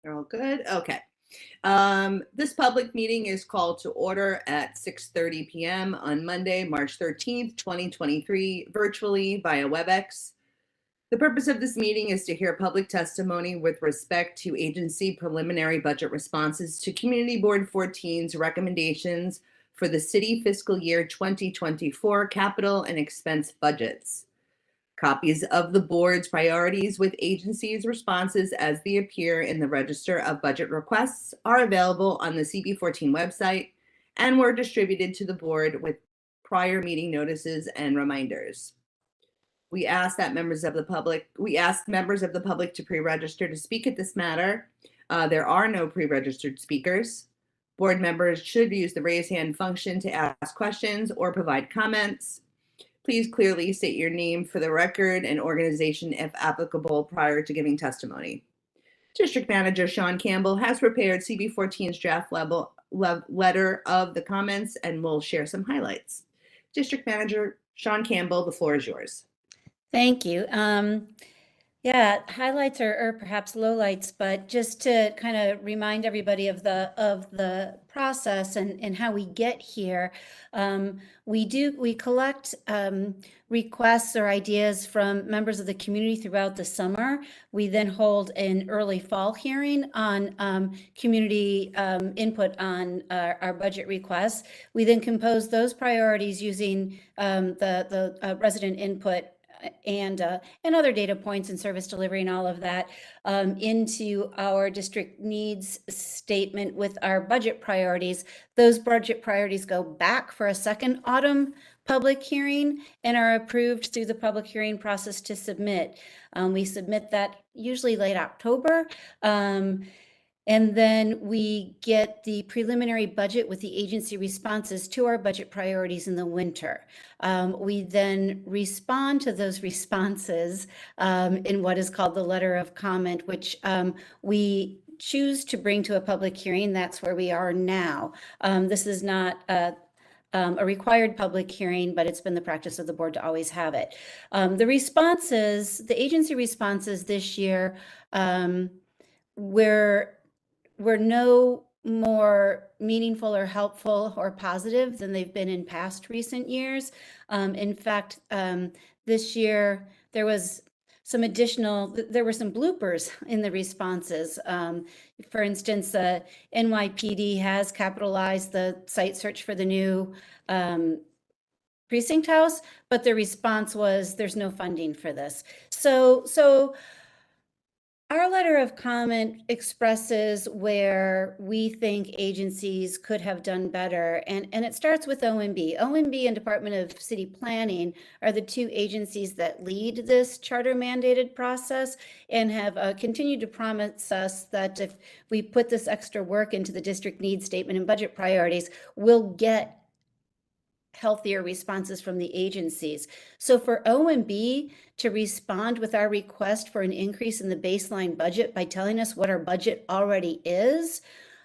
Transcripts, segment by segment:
They're all good? Okay. This public meeting is called to order at 6:30 p.m. on Monday, March 13th, 2023, virtually via Webex. The purpose of this meeting is to hear public testimony with respect to agency preliminary budget responses to Community Board 14's recommendations for the city fiscal year 2024 capital and expense budgets. Copies of the board's priorities with agencies' responses as they appear in the Register of Budget Requests are available on the CB14 website and were distributed to the board with prior meeting notices and reminders. We asked members of the public to pre-register to speak at this matter. There are no pre-registered speakers. Board members should use the raise hand function to ask questions or provide comments. Please clearly state your name for the record and organization if applicable prior to giving testimony. District Manager Sean Campbell has prepared CB14's draft letter of the comments and will share some highlights. District Manager Sean Campbell, the floor is yours. Thank you. Yeah, highlights or perhaps lowlights, but just to kind of remind everybody of the process and how we get here. We collect requests or ideas from members of the community throughout the summer. We then hold an early fall hearing on community input on our budget requests. We then compose those priorities using the resident input and other data points and service delivery and all of that into our district needs statement with our budget priorities. Those budget priorities go back for a second autumn public hearing and are approved through the public hearing process to submit. We submit that usually late October. And then we get the preliminary budget with the agency responses to our budget priorities in the winter. We then respond to those responses in what is called the letter of comment, which we choose to bring to a public hearing. That's where we are now. This is not a required public hearing, but it's been the practice of the board to always have it. The agency responses this year were no more meaningful or helpful or positive than they've been in past recent years. In fact, this year there were some bloopers in the responses. For instance, NYPD has capitalized the site search for the new precinct house, but their response was there's no funding for this. So our letter of comment expresses where we think agencies could have done better, and it starts with OMB. OMB and Department of City Planning are the two agencies that lead this charter mandated process and have continued to promise us that if we put this extra work into the district needs statement and budget priorities, we'll get healthier responses from the agencies. So for OMB to respond with our request for an increase in the baseline budget by telling us what our budget already is,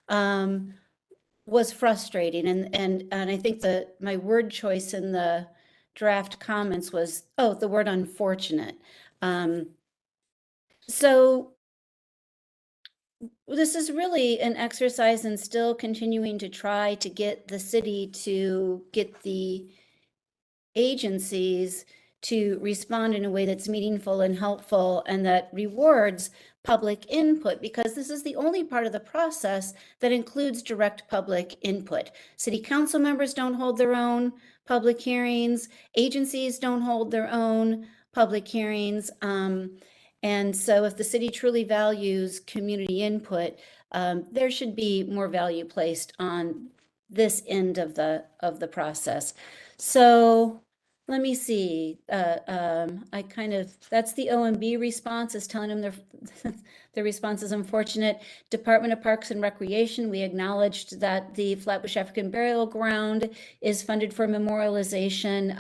was frustrating. And I think my word choice in the draft comments was, the word unfortunate. So this is really an exercise in still continuing to try to get the city to get the agencies to respond in a way that's meaningful and helpful and that rewards public input, because this is the only part of the process that includes direct public input. City council members don't hold their own public hearings. Agencies don't hold their own public hearings. And so if the city truly values community input, there should be more value placed on this end of the process. So let me see. That's the OMB response, is telling them their response is unfortunate. Department of Parks and Recreation, we acknowledged that the Flatbush African Burial Ground is funded for memorialization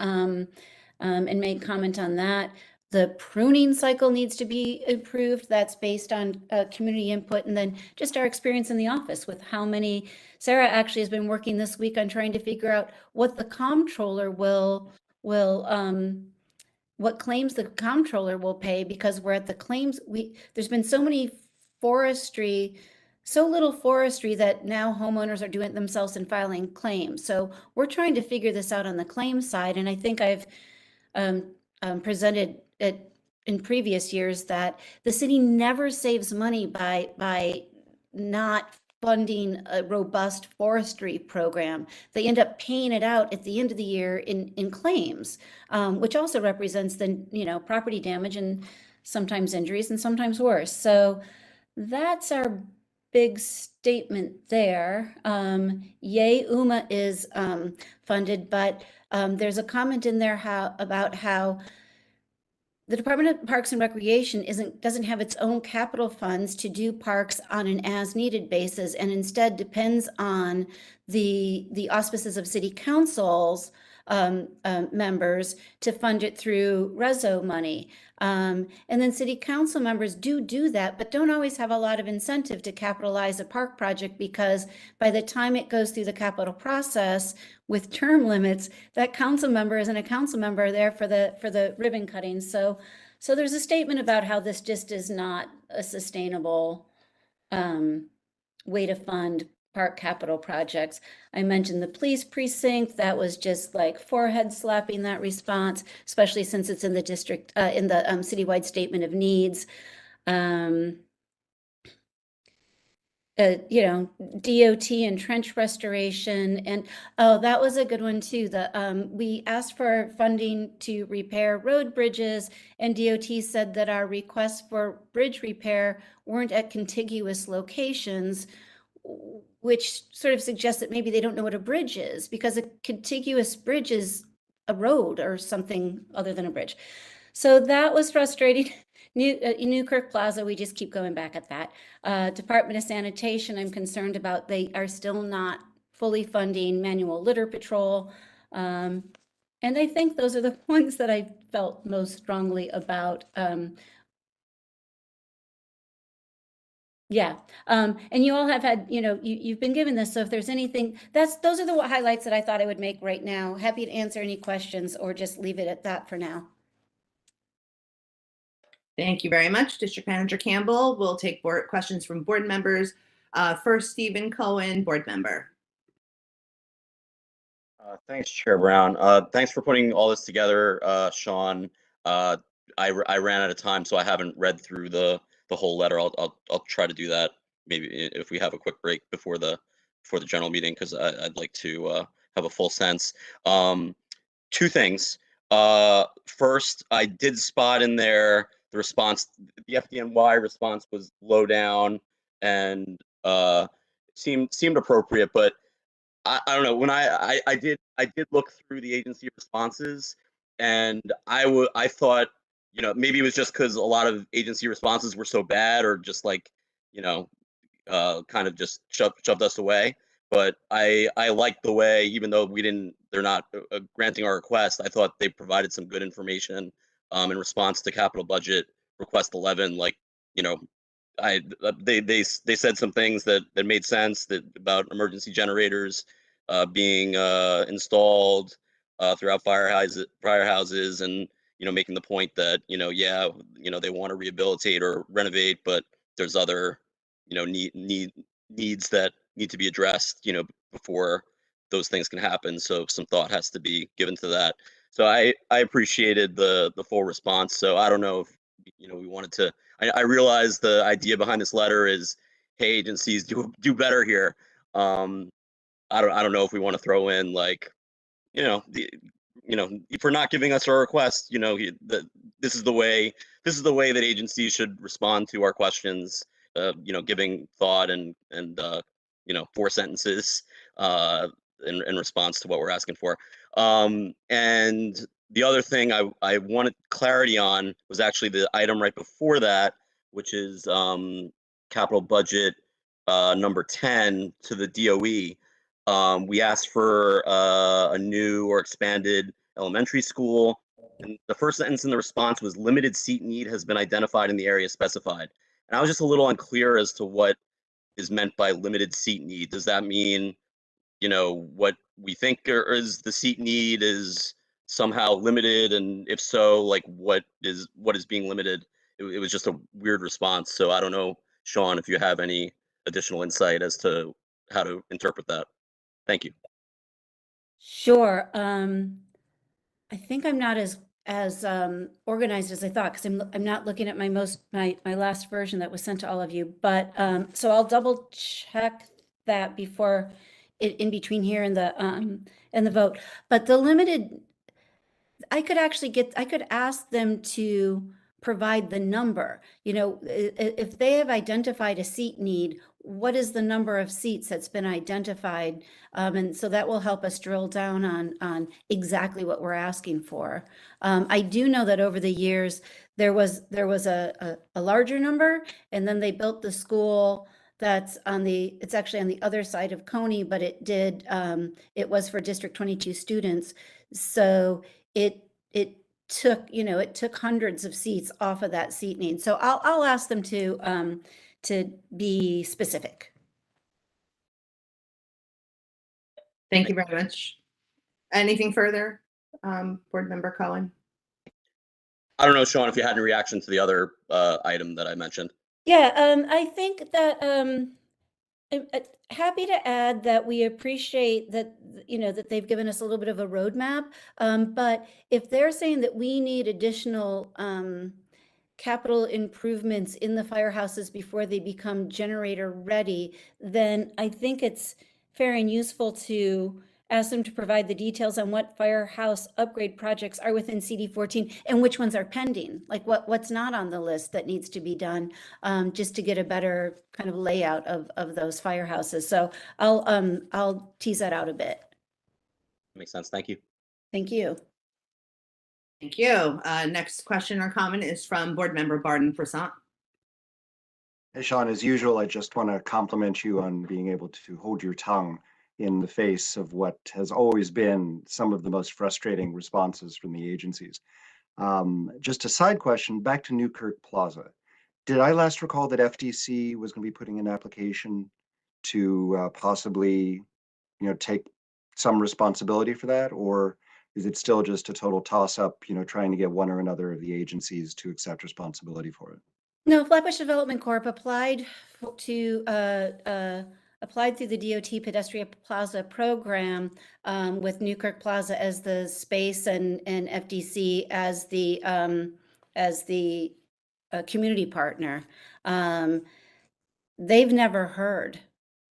and made comment on that. The pruning cycle needs to be improved. That's based on community input, and then just our experience in the office with how many. Sarah actually has been working this week on trying to figure out what the comptroller what claims the comptroller will pay, because we're at the claims. There's been so many forestry, so little forestry that now homeowners are doing it themselves and filing claims. So we're trying to figure this out on the claim side. And I think I've presented it in previous years that the city never saves money by not funding a robust forestry program. They end up paying it out at the end of the year in claims, which also represents the, you know, property damage and sometimes injuries and sometimes worse. So that's our big statement there. Yay, UMA is funded, but there's a comment in there about how the Department of Parks and Recreation doesn't have its own capital funds to do parks on an as-needed basis, and instead depends on the auspices of city councils members to fund it through reso money. And then city council members do that, but don't always have a lot of incentive to capitalize a park project, because by the time it goes through the capital process with term limits, that council member isn't a council member there for the ribbon cutting. So there's a statement about how this just is not a sustainable way to fund park capital projects. I mentioned the police precinct. That was just like forehead slapping, that response, especially since it's in the district, in the citywide statement of needs. You know, DOT and trench restoration. And oh, that was a good one too. We asked for funding to repair road bridges, and DOT said that our requests for bridge repair weren't at contiguous locations, which sort of suggests that maybe they don't know what a bridge is, because a contiguous bridge is a road or something other than a bridge. So that was frustrating. Newkirk Plaza, we just keep going back at that. Department of Sanitation, I'm concerned about. They are still not fully funding manual litter patrol. And I think those are the ones that I felt most strongly about. Yeah, and you all have had, you know, you've been given this, so if there's anything, those are the highlights that I thought I would make right now. Happy to answer any questions or just leave it at that for now. Thank you very much, District Manager Campbell. We'll take questions from board members. First, Stephen Cohen, board member. Thanks, Chair Brown. Thanks for putting all this together, Sean. I ran out of time, so I haven't read through the whole letter. I'll try to do that maybe if we have a quick break before the general meeting, because I'd like to have a full sense. Two things. First, I did spot in there the response. The FDNY response was low down and seemed appropriate, but I don't know. When I did look through the agency responses, and I thought, you know, maybe it was just because a lot of agency responses were so bad, or just like, you know, kind of just shoved us away. But I liked the way, even though they're not granting our request, I thought they provided some good information in response to capital budget request 11. Like, you know, they said some things that made sense, that about emergency generators being installed throughout firehouses, and, you know, making the point that, you know, yeah, you know, they want to rehabilitate or renovate, but there's other, you know, needs that need to be addressed, you know, before those things can happen. So some thought has to be given to that. So I appreciated the full response. So I don't know if, you know, we wanted to. I realize the idea behind this letter is, hey, agencies, do better here. I don't know if we want to throw in, like, you know, if we're not giving us our request, you know, this is the way that agencies should respond to our questions. You know, giving thought and you know, 4 sentences in response to what we're asking for. And the other thing I wanted clarity on was actually the item right before that, which is capital budget number 10 to the DOE. We asked for a new or expanded elementary school. And the first sentence in the response was, limited seat need has been identified in the area specified. And I was just a little unclear as to what is meant by limited seat need. Does that mean, you know, what we think is the seat need is somehow limited? And if so, like, what is being limited? It was just a weird response. So I don't know Sean, if you have any additional insight as to how to interpret that. Thank you. Sure. I think I'm not as organized as I thought, because I'm not looking at my last version that was sent to all of you. But so I'll double check that before in between here and the vote. But the limited, I could ask them to provide the number. You know, if they have identified a seat need, what is the number of seats that's been identified? And so that will help us drill down on exactly what we're asking for. I do know that over the years, there was a larger number, and then they built the school that's it's actually on the other side of Coney, but it was for District 22 students. So it took hundreds of seats off of that seat need. So I'll ask them to be specific. Thank you very much. Anything further, Board Member Cohen? I don't know, Sean, if you had any reaction to the other item that I mentioned. Yeah, I think that I'm happy to add that we appreciate that, that they've given us a little bit of a roadmap. But if they're saying that we need additional capital improvements in the firehouses before they become generator ready, then I think it's fair and useful to ask them to provide the details on what firehouse upgrade projects are within CB14 and which ones are pending, like what's not on the list that needs to be done, just to get a better kind of layout of those firehouses. So I'll tease that out a bit. Makes sense. Thank you. Thank you. Thank you. Next question or comment is from Board Member Barden Prasant. Hey, Sean, as usual, I just want to compliment you on being able to hold your tongue in the face of what has always been some of the most frustrating responses from the agencies. Just a side question, back to Newkirk Plaza. Did I last recall that FDC was going to be putting an application to possibly, take some responsibility for that? Or is it still just a total toss-up, trying to get one or another of the agencies to accept responsibility for it? No, Flatbush Development Corp applied through the DOT Pedestrian Plaza program with Newkirk Plaza as the space and FDC as the community partner. They've never heard.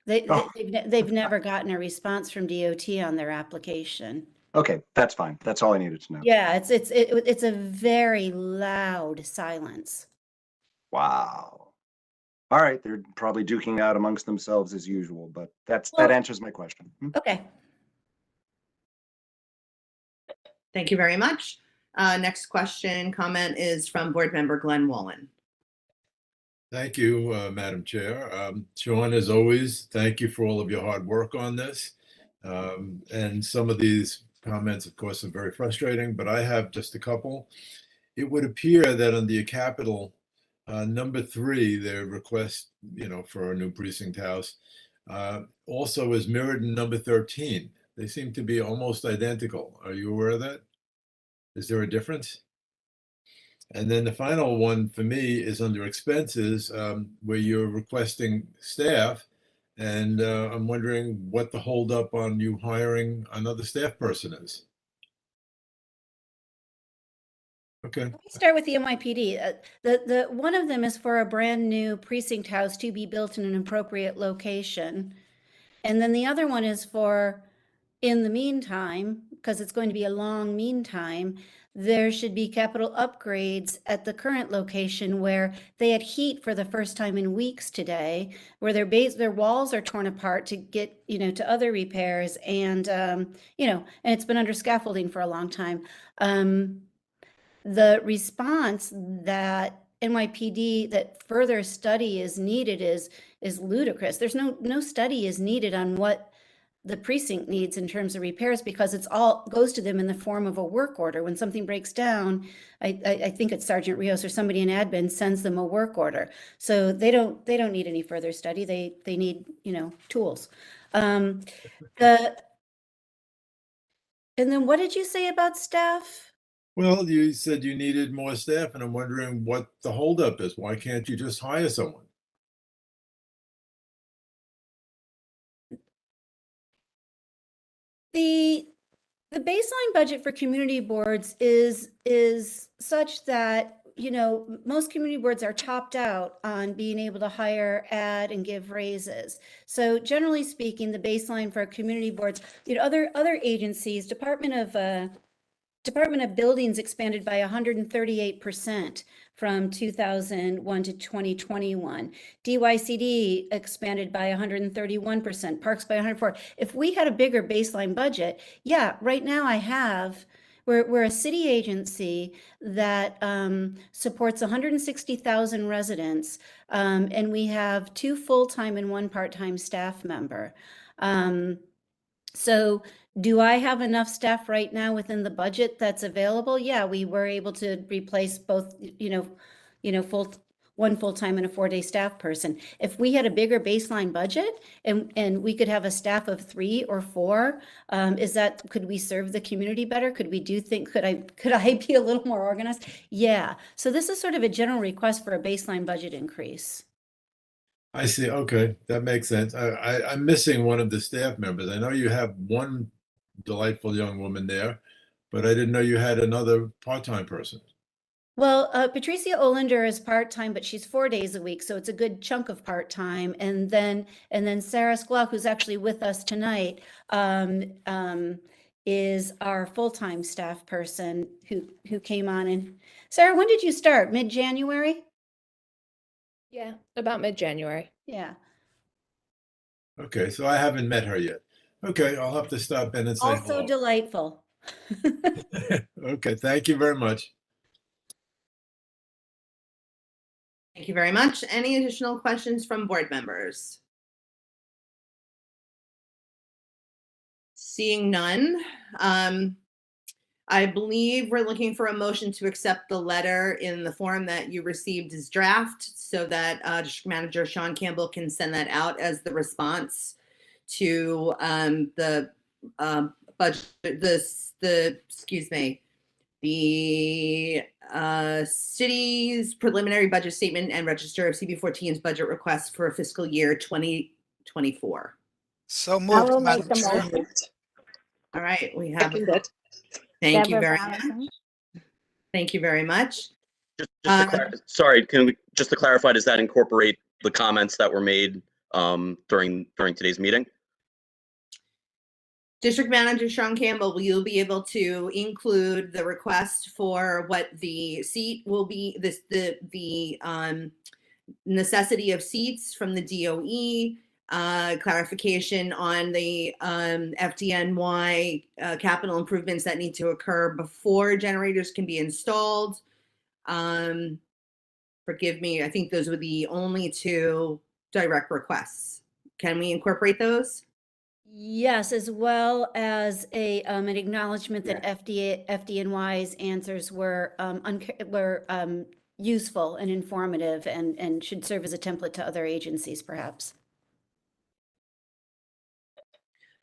They've never gotten a response from DOT on their application. Okay, that's fine. That's all I needed to know. Yeah, it's a very loud silence. Wow. All right, they're probably duking out amongst themselves as usual, but that answers my question. Okay. Thank you very much. Next question, comment is from Board Member Glenn Wallen. Thank you, Madam Chair. Sean, as always, thank you for all of your hard work on this. And some of these comments, of course, are very frustrating, but I have just a couple. It would appear that on the capital, number 3, their request, for a new precinct house, also is mirrored in number 13. They seem to be almost identical. Are you aware of that? Is there a difference? And then the final one for me is under expenses, where you're requesting staff. And I'm wondering what the holdup on you hiring another staff person is. Okay. Let me start with the NYPD. The one of them is for a brand new precinct house to be built in an appropriate location. And then the other one is for, in the meantime, because it's going to be a long meantime, there should be capital upgrades at the current location where they had heat for the first time in weeks today, where their walls are torn apart to get, to other repairs. And, and it's been under scaffolding for a long time. The response that NYPD, that further study is needed is ludicrous. There's no study is needed on what the precinct needs in terms of repairs, because it's all goes to them in the form of a work order. When something breaks down, I think it's Sergeant Rios or somebody in admin sends them a work order. So they don't need any further study. They need, tools. And then what did you say about staff? Well, you said you needed more staff, and I'm wondering what the holdup is. Why can't you just hire someone? The baseline budget for community boards is such that, you know, most community boards are topped out on being able to hire, add, and give raises. So generally speaking, the baseline for community boards, you know, other agencies, Department of Buildings expanded by 138% from 2001 to 2021. DYCD expanded by 131%, Parks by 104. If we had a bigger baseline budget, yeah, right now we're a city agency that supports 160,000 residents, and we have 2 full-time and 1 part-time staff member. So do I have enough staff right now within the budget that's available? Yeah, we were able to replace both, one full-time and a 4-day staff person. If we had a bigger baseline budget and we could have a staff of 3 or 4, could we serve the community better? Could I be a little more organized? Yeah. So this is sort of a general request for a baseline budget increase. I see. Okay, that makes sense. I'm missing one of the staff members. I know you have one delightful young woman there, but I didn't know you had another part-time person. Well, Patricia Olander is part-time, but she's 4 days a week, so it's a good chunk of part-time. And then Sarah Sklock, who's actually with us tonight, is our full-time staff person who came on. And Sarah, when did you start? Mid-January? Yeah, about mid-January. Yeah. Okay, so I haven't met her yet. Okay, I'll have to stop in and say Also hello. delightful. Okay, thank you very much. Thank you very much. Any additional questions from board members? Seeing none, I believe we're looking for a motion to accept the letter in the form that you received as draft so that District Manager Sean Campbell can send that out as the response to the budget, the city's preliminary budget statement and register of CB14's budget request for fiscal year 2024. So I moved, will make Madam the Chair. motion. All right, we have. Seconded. Thank you Deborah very much. Allison. Thank you very much. Sorry, just to clarify, does that incorporate the comments that were made during today's meeting? District Manager Sean Campbell, will you be able to include the request for what the seat will be, the necessity of seats from the DOE, clarification on the FDNY capital improvements that need to occur before generators can be installed? Forgive me, I think those were the only 2 direct requests. Can we incorporate those? Yes, as well as an acknowledgement that FDNY's answers were useful and informative and should serve as a template to other agencies, perhaps.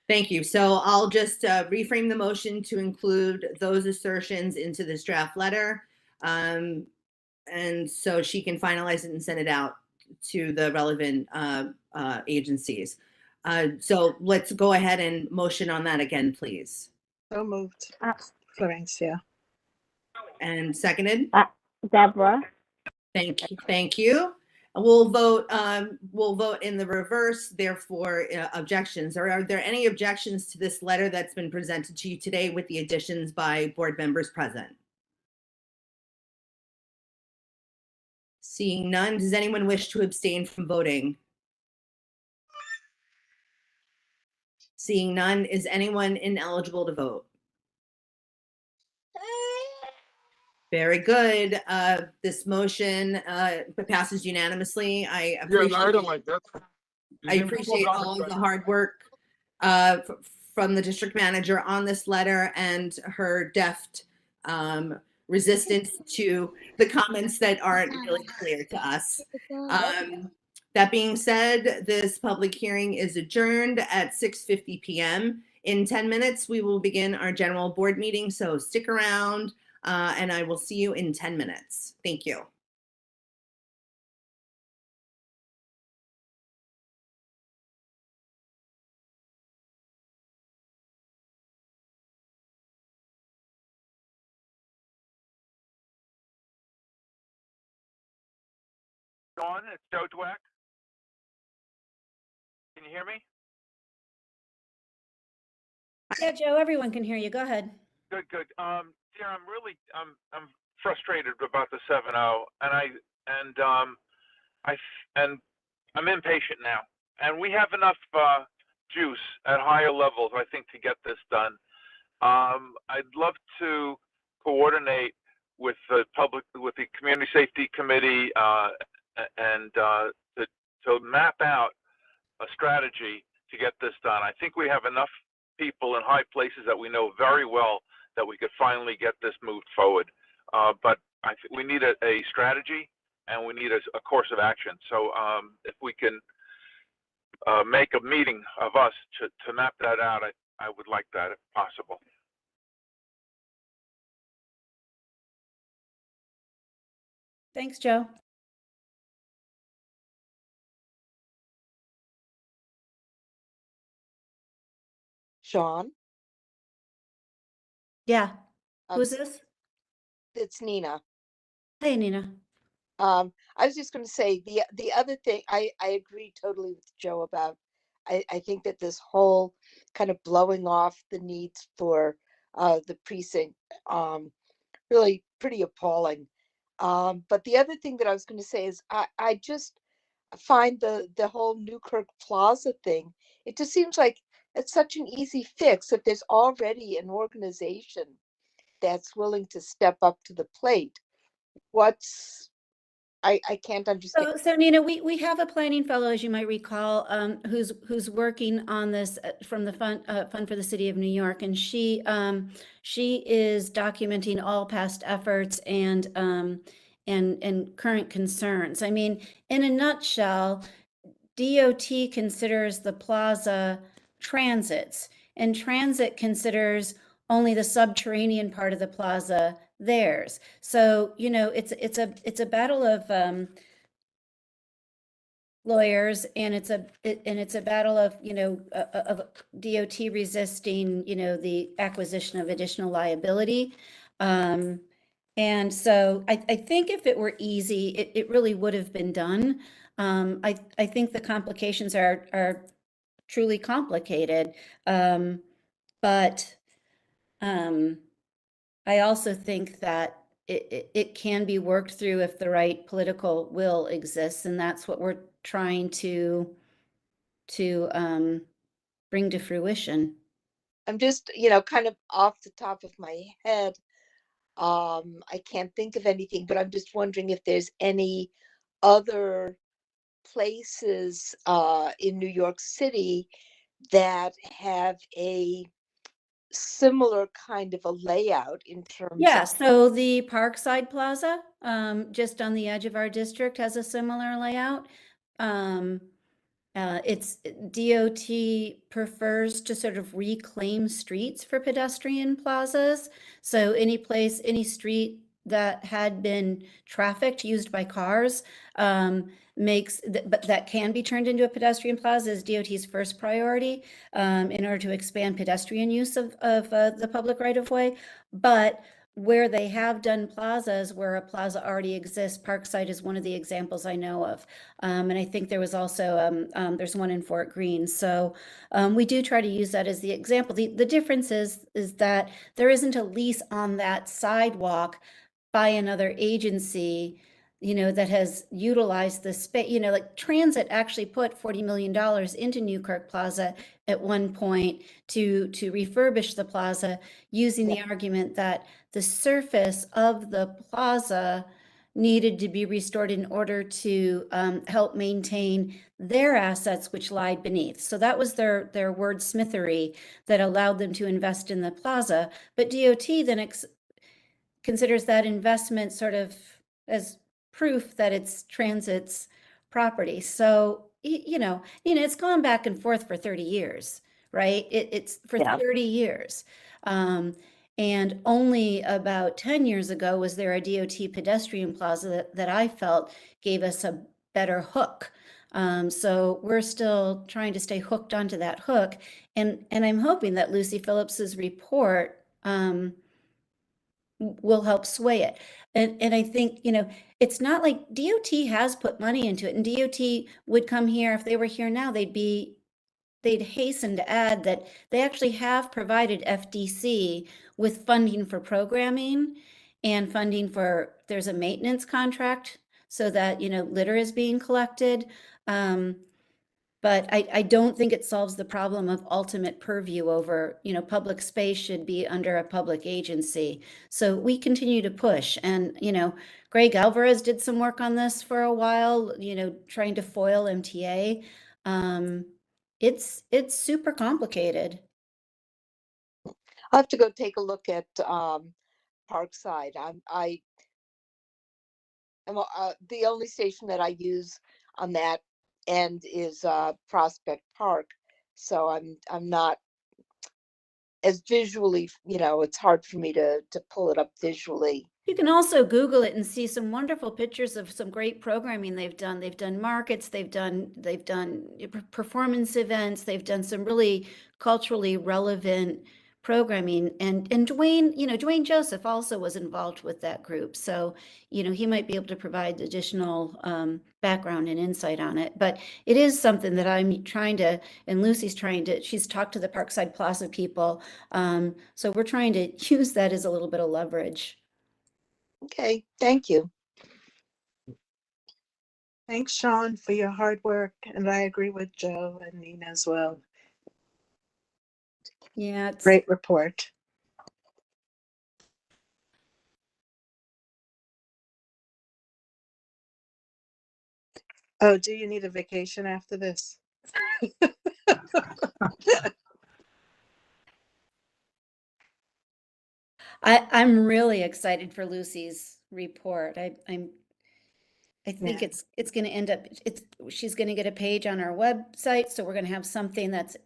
Thank you. So I'll just reframe the motion to include those assertions into this draft letter. And so she can finalize it and send it out to the relevant agencies. So let's go ahead and motion on that again, please. So moved. Florencia. And seconded. Deborah. Thank you. Thank you. We'll vote in the reverse, therefore objections. Are there any objections to this letter that's been presented to you today with the additions by board members present? Seeing none, does anyone wish to abstain from voting? Seeing none, is anyone ineligible to vote? Very good. This motion passes unanimously. I appreciate all of the hard work from the district manager on this letter and her deft resistance to the comments that aren't really clear to us. That being said, this public hearing is adjourned at 6:50 p.m. In 10 minutes, we will begin our general board meeting, so stick around. And I will see you in 10 minutes. Thank you. Dawn, it's Joe Dweck. Can you hear me? Yeah, Joe, everyone can hear you. Go ahead. Good. Dear, I'm frustrated about the 7-0, and I'm impatient now. And we have enough juice at higher levels, I think, to get this done. I'd love to coordinate with the Community Safety Committee, and to map out a strategy to get this done. I think we have enough people in high places that we know very well that we could finally get this moved forward. But I think we need a strategy, and we need a course of action. So if we can make a meeting of us to map that out, I would like that if possible. Thanks, Joe. Sean, Yeah. Um, Who's this? it's Nina. Hey, Nina. I was just going to say the other thing I agree totally with Joe about. I think that this whole kind of blowing off the needs for the precinct really pretty appalling. But the other thing that I was going to say is I just find the whole Newkirk Plaza thing, it just seems like it's such an easy fix if there's already an organization that's willing to step up to the plate. I can't understand. So Nina, we have a planning fellow, as you might recall, who's working on this from the Fund for the City of New York, and she is documenting all past efforts and current concerns. I mean, in a nutshell, DOT considers the plaza transits, and transit considers only the subterranean part of the plaza theirs. So, you know, it's a battle of lawyers, and it's a battle of, you know, of DOT resisting, you know, the acquisition of additional liability. And so I think if it were easy, it really would have been done. I think the complications are truly complicated. But I also think that it can be worked through if the right political will exists, and that's what we're trying to bring to fruition. I'm just, you know, kind of off the top of my head. I can't think of anything, but I'm just wondering if there's any other places in New York City that have a similar kind of a layout in terms Yeah, of. so the Parkside Plaza, just on the edge of our district, has a similar layout. It's DOT prefers to sort of reclaim streets for pedestrian plazas. So any place, any street that had been trafficked, used by cars, but that can be turned into a pedestrian plaza is DOT's first priority in order to expand pedestrian use of the public right of way. But where they have done plazas, where a plaza already exists, Parkside is one of the examples I know of. And I think there was also, there's one in Fort Greene. So we do try to use that as the example. The difference is that there isn't a lease on that sidewalk by another agency, you know, that has utilized the space. You know, like transit actually put $40 million into Newkirk Plaza at one point to refurbish the plaza, using the argument that the surface of the plaza needed to be restored in order to help maintain their assets, which lie beneath. So that was their wordsmithery that allowed them to invest in the plaza. But DOT then considers that investment sort of as proof that it's transit's property. So, you know, it's gone back and forth for 30 years, right? It's for 30 years. And only about 10 years ago was there a DOT pedestrian plaza that I felt gave us a better hook. So we're still trying to stay hooked onto that hook. And I'm hoping that Lucy Phillips's report will help sway it. And I think, it's not like DOT has put money into it, and DOT would come here, if they were here now, they'd hasten to add that they actually have provided FDC with funding for programming and funding for, there's a maintenance contract so that, litter is being collected. But I don't think it solves the problem of ultimate purview over, public space should be under a public agency. So we continue to push. And, Greg Alvarez did some work on this for a while, trying to foil MTA. It's super complicated. I'll have to go take a look at Parkside. The only station that I use on that end is Prospect Park, so I'm not as visually, it's hard for me to pull it up visually. You can also Google it and see some wonderful pictures of some great programming they've done. They've done markets, they've done performance events, they've done some really culturally relevant programming. And Duane, Duane Joseph also was involved with that group. So, he might be able to provide additional background and insight on it. But it is something that I'm trying to, and Lucy's trying to, she's talked to the Parkside Plaza people. So we're trying to use that as a little bit of leverage. Okay, thank you. Thanks, Sean, for your hard work. And I agree with Joe and Nina as well. Yeah, it's Great report. Oh, do you need a vacation after this? I'm really excited for Lucy's report. I think Yeah. it's going to end up, she's going to get a page on our website. So we're going to have something that's,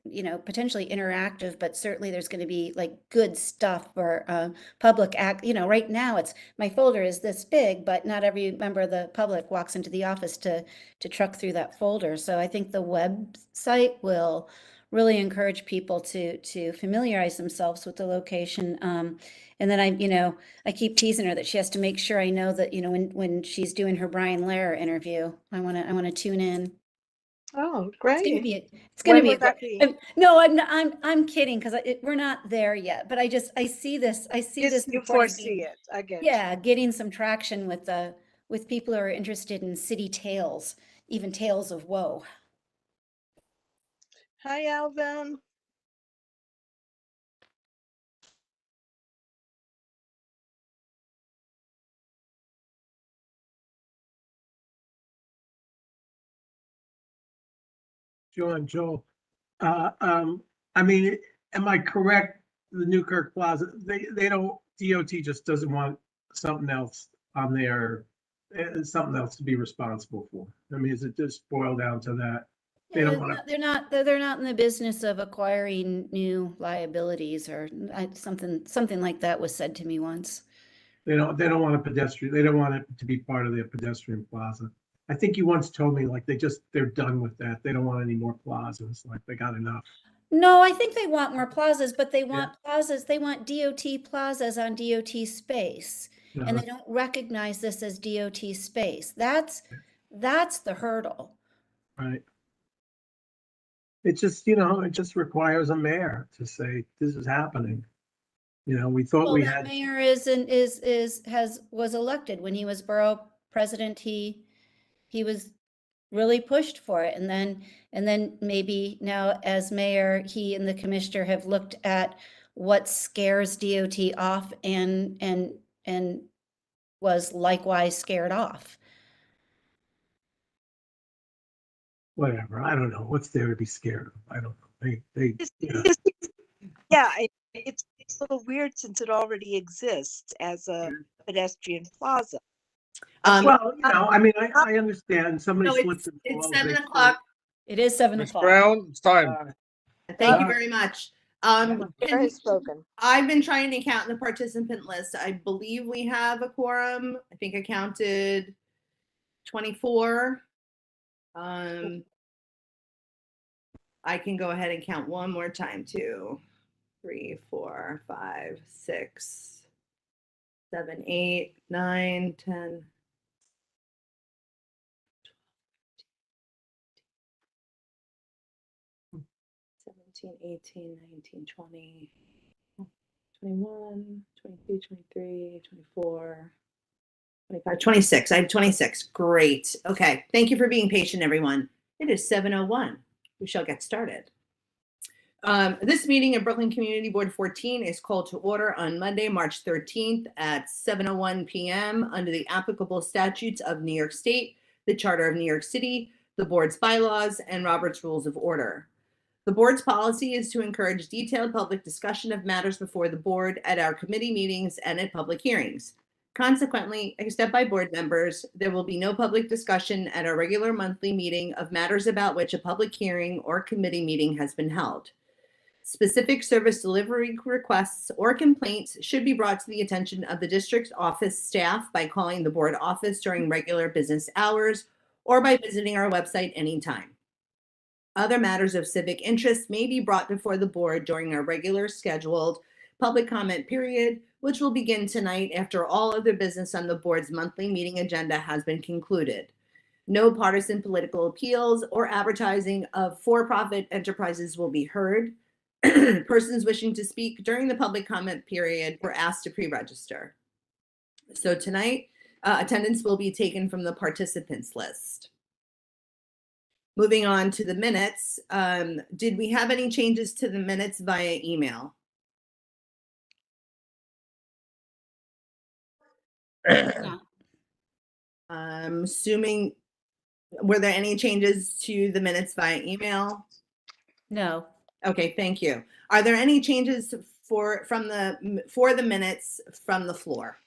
potentially interactive, but certainly there's going to be like good stuff for public act. Right now my folder is this big, but not every member of the public walks into the office to truck through that folder. So I think the website will really encourage people to familiarize themselves with the location. And then I keep teasing her that she has to make sure I know that, when she's doing her Brian Lehrer interview, I want to tune in. Oh, It's gonna great. be it's gonna When be would that be? No, I'm kidding, because we're not there yet. But I see this You report as being, foresee it. I get yeah, getting some traction with people who are interested in city tales, even tales of woe. Hi, Alvin. Joe, Joel. I mean, am I correct? The Newkirk Plaza, they don't, DOT just doesn't want something else on there, something else to be responsible for. I mean, is it just boil down to that? They don't want to, They're not in the business of acquiring new liabilities, or something like that was said to me once. they don't want a pedestrian, they don't want it to be part of their pedestrian plaza. I think you once told me like they're done with that. They don't want any more plazas, like they got enough. No, I think they want more plazas, but they want plazas, they want DOT plazas on DOT space. And they don't recognize this as DOT space. That's the hurdle. Right. It just, it just requires a mayor to say, this is happening. We thought Well, we that had, mayor was elected when he was borough president. He was really pushed for it. And then maybe now as mayor, he and the commissioner have looked at what scares DOT off and was likewise scared off. whatever, I don't know, what's there to be scared of? I don't know. They, Yeah, it's a little weird since it already exists as a pedestrian plaza. well, I mean, I understand somebody No, slips and it's falls. 7 they o'clock. It is 7 Ms. o'clock. Brown, it's time. Thank you very much. Very spoken. I've been trying to count the participant list. I believe we have a quorum. I think I counted 24. I can go ahead and count one more time. 2, 3, 4, 5, 6, 7, 8, 9, 10. 17, 18, 19, 20, 21, 22, 23, 24, 25, 26. I have 26. Great. Okay. Thank you for being patient, everyone. It is 7:01. We shall get started. This meeting of Brooklyn Community Board 14 is called to order on Monday, March 13th at 7:01 p.m. under the applicable statutes of New York State, the Charter of New York City, the board's bylaws, and Robert's Rules of Order. The board's policy is to encourage detailed public discussion of matters before the board at our committee meetings and at public hearings. Consequently, except by board members, there will be no public discussion at our regular monthly meeting of matters about which a public hearing or committee meeting has been held. Specific service delivery requests or complaints should be brought to the attention of the district office staff by calling the board office during regular business hours or by visiting our website anytime. Other matters of civic interest may be brought before the board during our regular scheduled public comment period, which will begin tonight after all other business on the board's monthly meeting agenda has been concluded. No partisan political appeals or advertising of for-profit enterprises will be heard. Persons wishing to speak during the public comment period were asked to pre-register. So tonight, attendance will be taken from the participants list. Moving on to the minutes, did we have any changes to the minutes via email? No. I'm assuming, were there any changes to the minutes via email? No. Okay, thank you. Are there any changes for the minutes from the floor?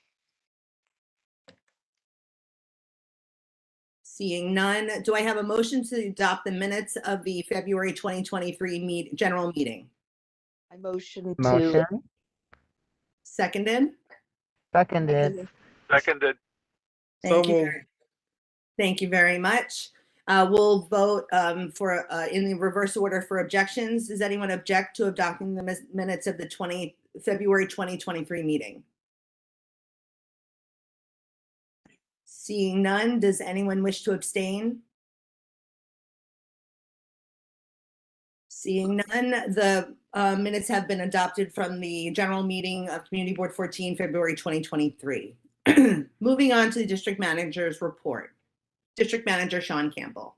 Seeing none, do I have a motion to adopt the minutes of the February 2023 general meeting? I motion to. Motion. Seconded? Seconded. Seconded. Thank you. Thank you very much. We'll vote for in the reverse order for objections. Does anyone object to adopting the minutes of the February 2023 meeting? Seeing none, does anyone wish to abstain? Seeing none, the minutes have been adopted from the general meeting of Community Board 14, February 2023. Moving on to the district manager's report. District Manager Sean Campbell.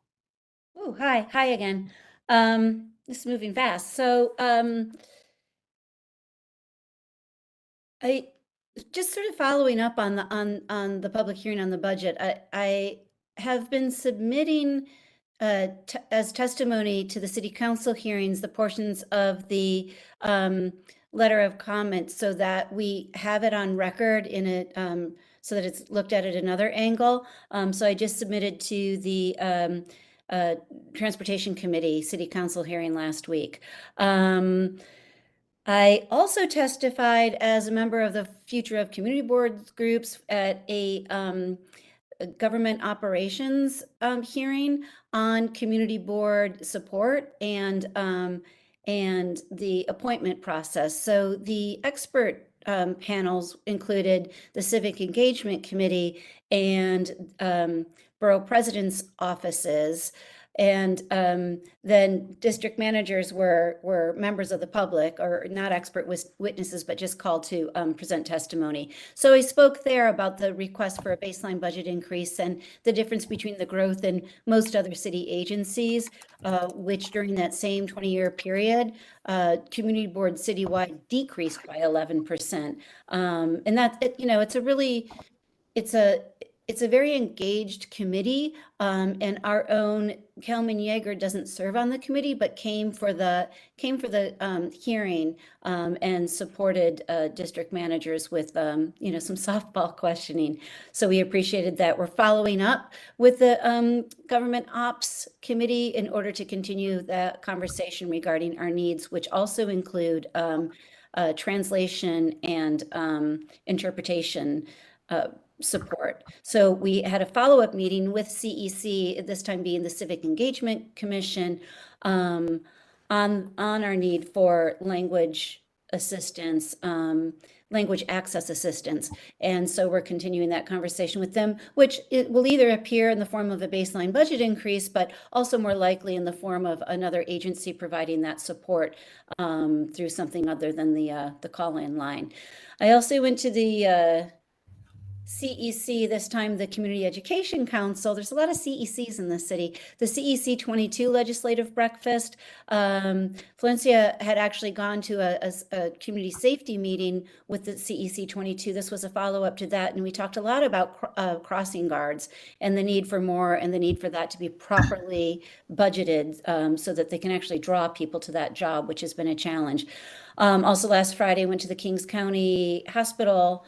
Oh, hi again. This is moving fast. So I just sort of following up on the public hearing on the budget. I have been submitting as testimony to the city council hearings the portions of the letter of comment so that we have it on record in it, so that it's looked at another angle. So I just submitted to the Transportation Committee City Council hearing last week. I also testified as a member of the Future of Community Boards groups at a government operations hearing on community board support and the appointment process. So the expert panels included the Civic Engagement Committee and Borough President's offices. And then district managers were members of the public, or not expert witnesses, but just called to present testimony. So I spoke there about the request for a baseline budget increase and the difference between the growth in most other city agencies, which during that same 20-year period, community board citywide decreased by 11%. And that, it's a very engaged committee, and our own Kelman Yeager doesn't serve on the committee, but came for the hearing and supported district managers with some softball questioning. So we appreciated that. We're following up with the government ops committee in order to continue that conversation regarding our needs, which also include translation and interpretation support. So we had a follow-up meeting with CEC, this time being the Civic Engagement Commission, on our need for language assistance, language access assistance. And so we're continuing that conversation with them, which it will either appear in the form of a baseline budget increase, but also more likely in the form of another agency providing that support through something other than the call-in line. I also went to the CEC, this time the Community Education Council. There's a lot of CECs in the city. The CEC 22 legislative breakfast. Valencia had actually gone to a community safety meeting with the CEC 22. This was a follow-up to that, and we talked a lot about crossing guards and the need for more and the need for that to be properly budgeted so that they can actually draw people to that job, which has been a challenge. Also last Friday, I went to the Kings County Hospital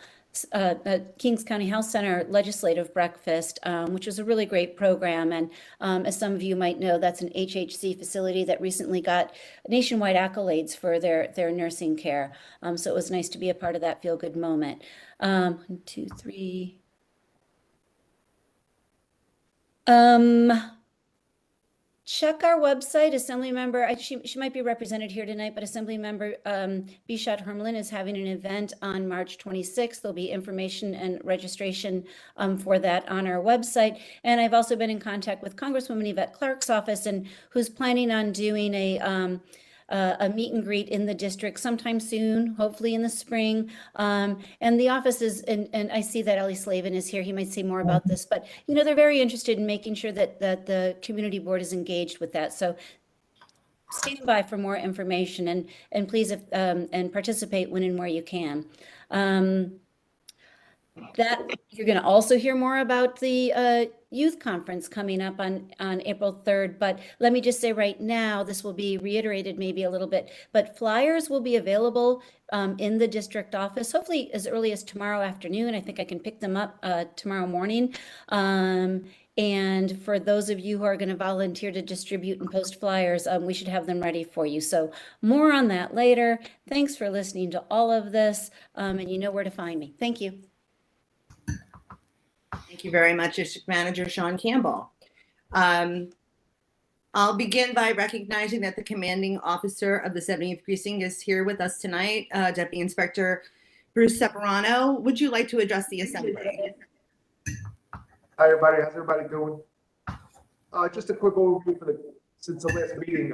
Kings County Health Center legislative breakfast, which was a really great program. And as some of you might know, that's an HHC facility that recently got nationwide accolades for their nursing care. So it was nice to be a part of that feel-good moment. 1, 2, 3. Check our website. Assemblymember, she might be represented here tonight, but Assemblymember Bishat Hermelin is having an event on March 26th. There'll be information and registration for that on our website. And I've also been in contact with Congresswoman Yvette Clarke's office, and who's planning on doing a meet and greet in the district sometime soon, hopefully in the spring. And the office is, and I see that Ellie Slavin is here. He might say more about this, but you know, they're very interested in making sure that the community board is engaged with that. So stand by for more information and please and participate when and where you can. That you're going to also hear more about the youth conference coming up on April 3rd. But let me just say right now, this will be reiterated maybe a little bit, but flyers will be available in the district office, hopefully as early as tomorrow afternoon. I think I can pick them up tomorrow morning. And for those of you who are going to volunteer to distribute and post flyers, we should have them ready for you. So more on that later. Thanks for listening to all of this. And you know where to find me. Thank you. Thank you very much, District Manager Sean Campbell. I'll begin by recognizing that the commanding officer of the 70th Precinct is here with us tonight, Deputy Inspector Bruce Separano. Would you like to address the Assembly? Hi, everybody. How's everybody doing? Just a quick overview since the last meeting.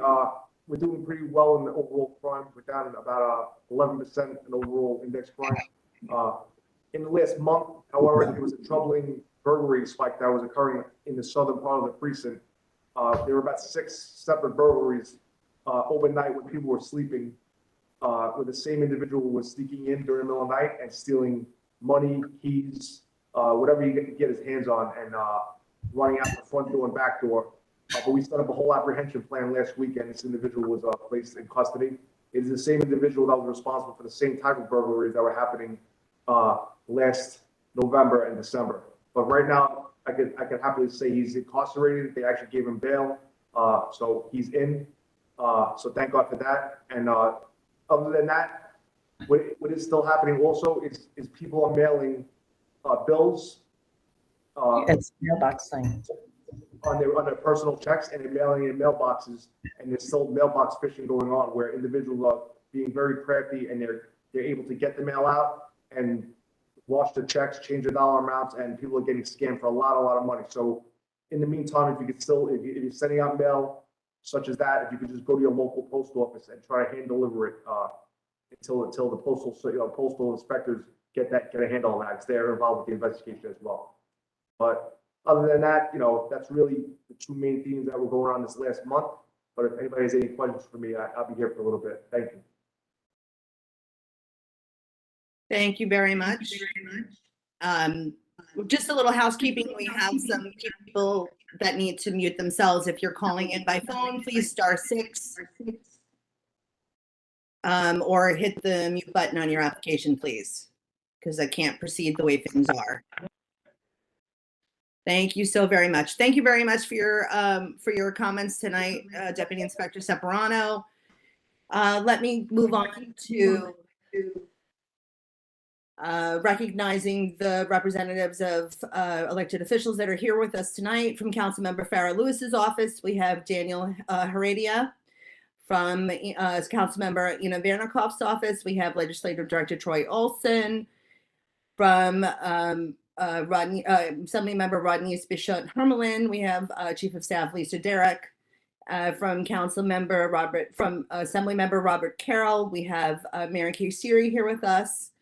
We're doing pretty well in the overall crime. We're down about 11% in overall index crime. In the last month, however, there was a troubling burglary spike that was occurring in the southern part of the precinct. There were about 6 separate burglaries overnight when people were sleeping, where the same individual was sneaking in during the middle of the night and stealing money, keys, whatever he could get his hands on, and running out the front door and back door. But we set up a whole apprehension plan last weekend. This individual was placed in custody. It is the same individual that was responsible for the same type of burglaries that were happening last November and December. But right now, I could happily say he's incarcerated. They actually gave him bail, so he's in. So thank God for that. And other than that, what is still happening also is people are mailing bills. It's mailbox thing. On their personal checks, and they're mailing in mailboxes, and there's still mailbox phishing going on where individuals are being very crafty, and they're able to get the mail out and wash the checks, change the dollar amounts, and people are getting scammed for a lot of money. So in the meantime, if you could still, if you're sending out mail such as that, if you could just go to your local post office and try to hand deliver it until the postal inspectors get a handle on that, because they're involved with the investigation as well. But other than that, that's really the 2 main themes that were going on this last month. But if anybody has any questions for me, I'll be here for a little bit. Thank you. Thank you very much. Just a little housekeeping. We have some people that need to mute themselves. If you're calling in by phone, please *6 or hit the mute button on your application, please, because I can't proceed the way things are. Thank you so very much. Thank you very much for your comments tonight, Deputy Inspector Separano. Let me move on to recognizing the representatives of elected officials that are here with us tonight. From Councilmember Farah Lewis's office, we have Daniel Heredia. From Councilmember Ina Vanderkoff's office, we have Legislative Director Troy Olson. From Assemblymember Rodney Bichot Hermelin, we have Chief of Staff Lisa Derrick. From Assemblymember Robert Carroll, we have Mary Kay Siri here with us.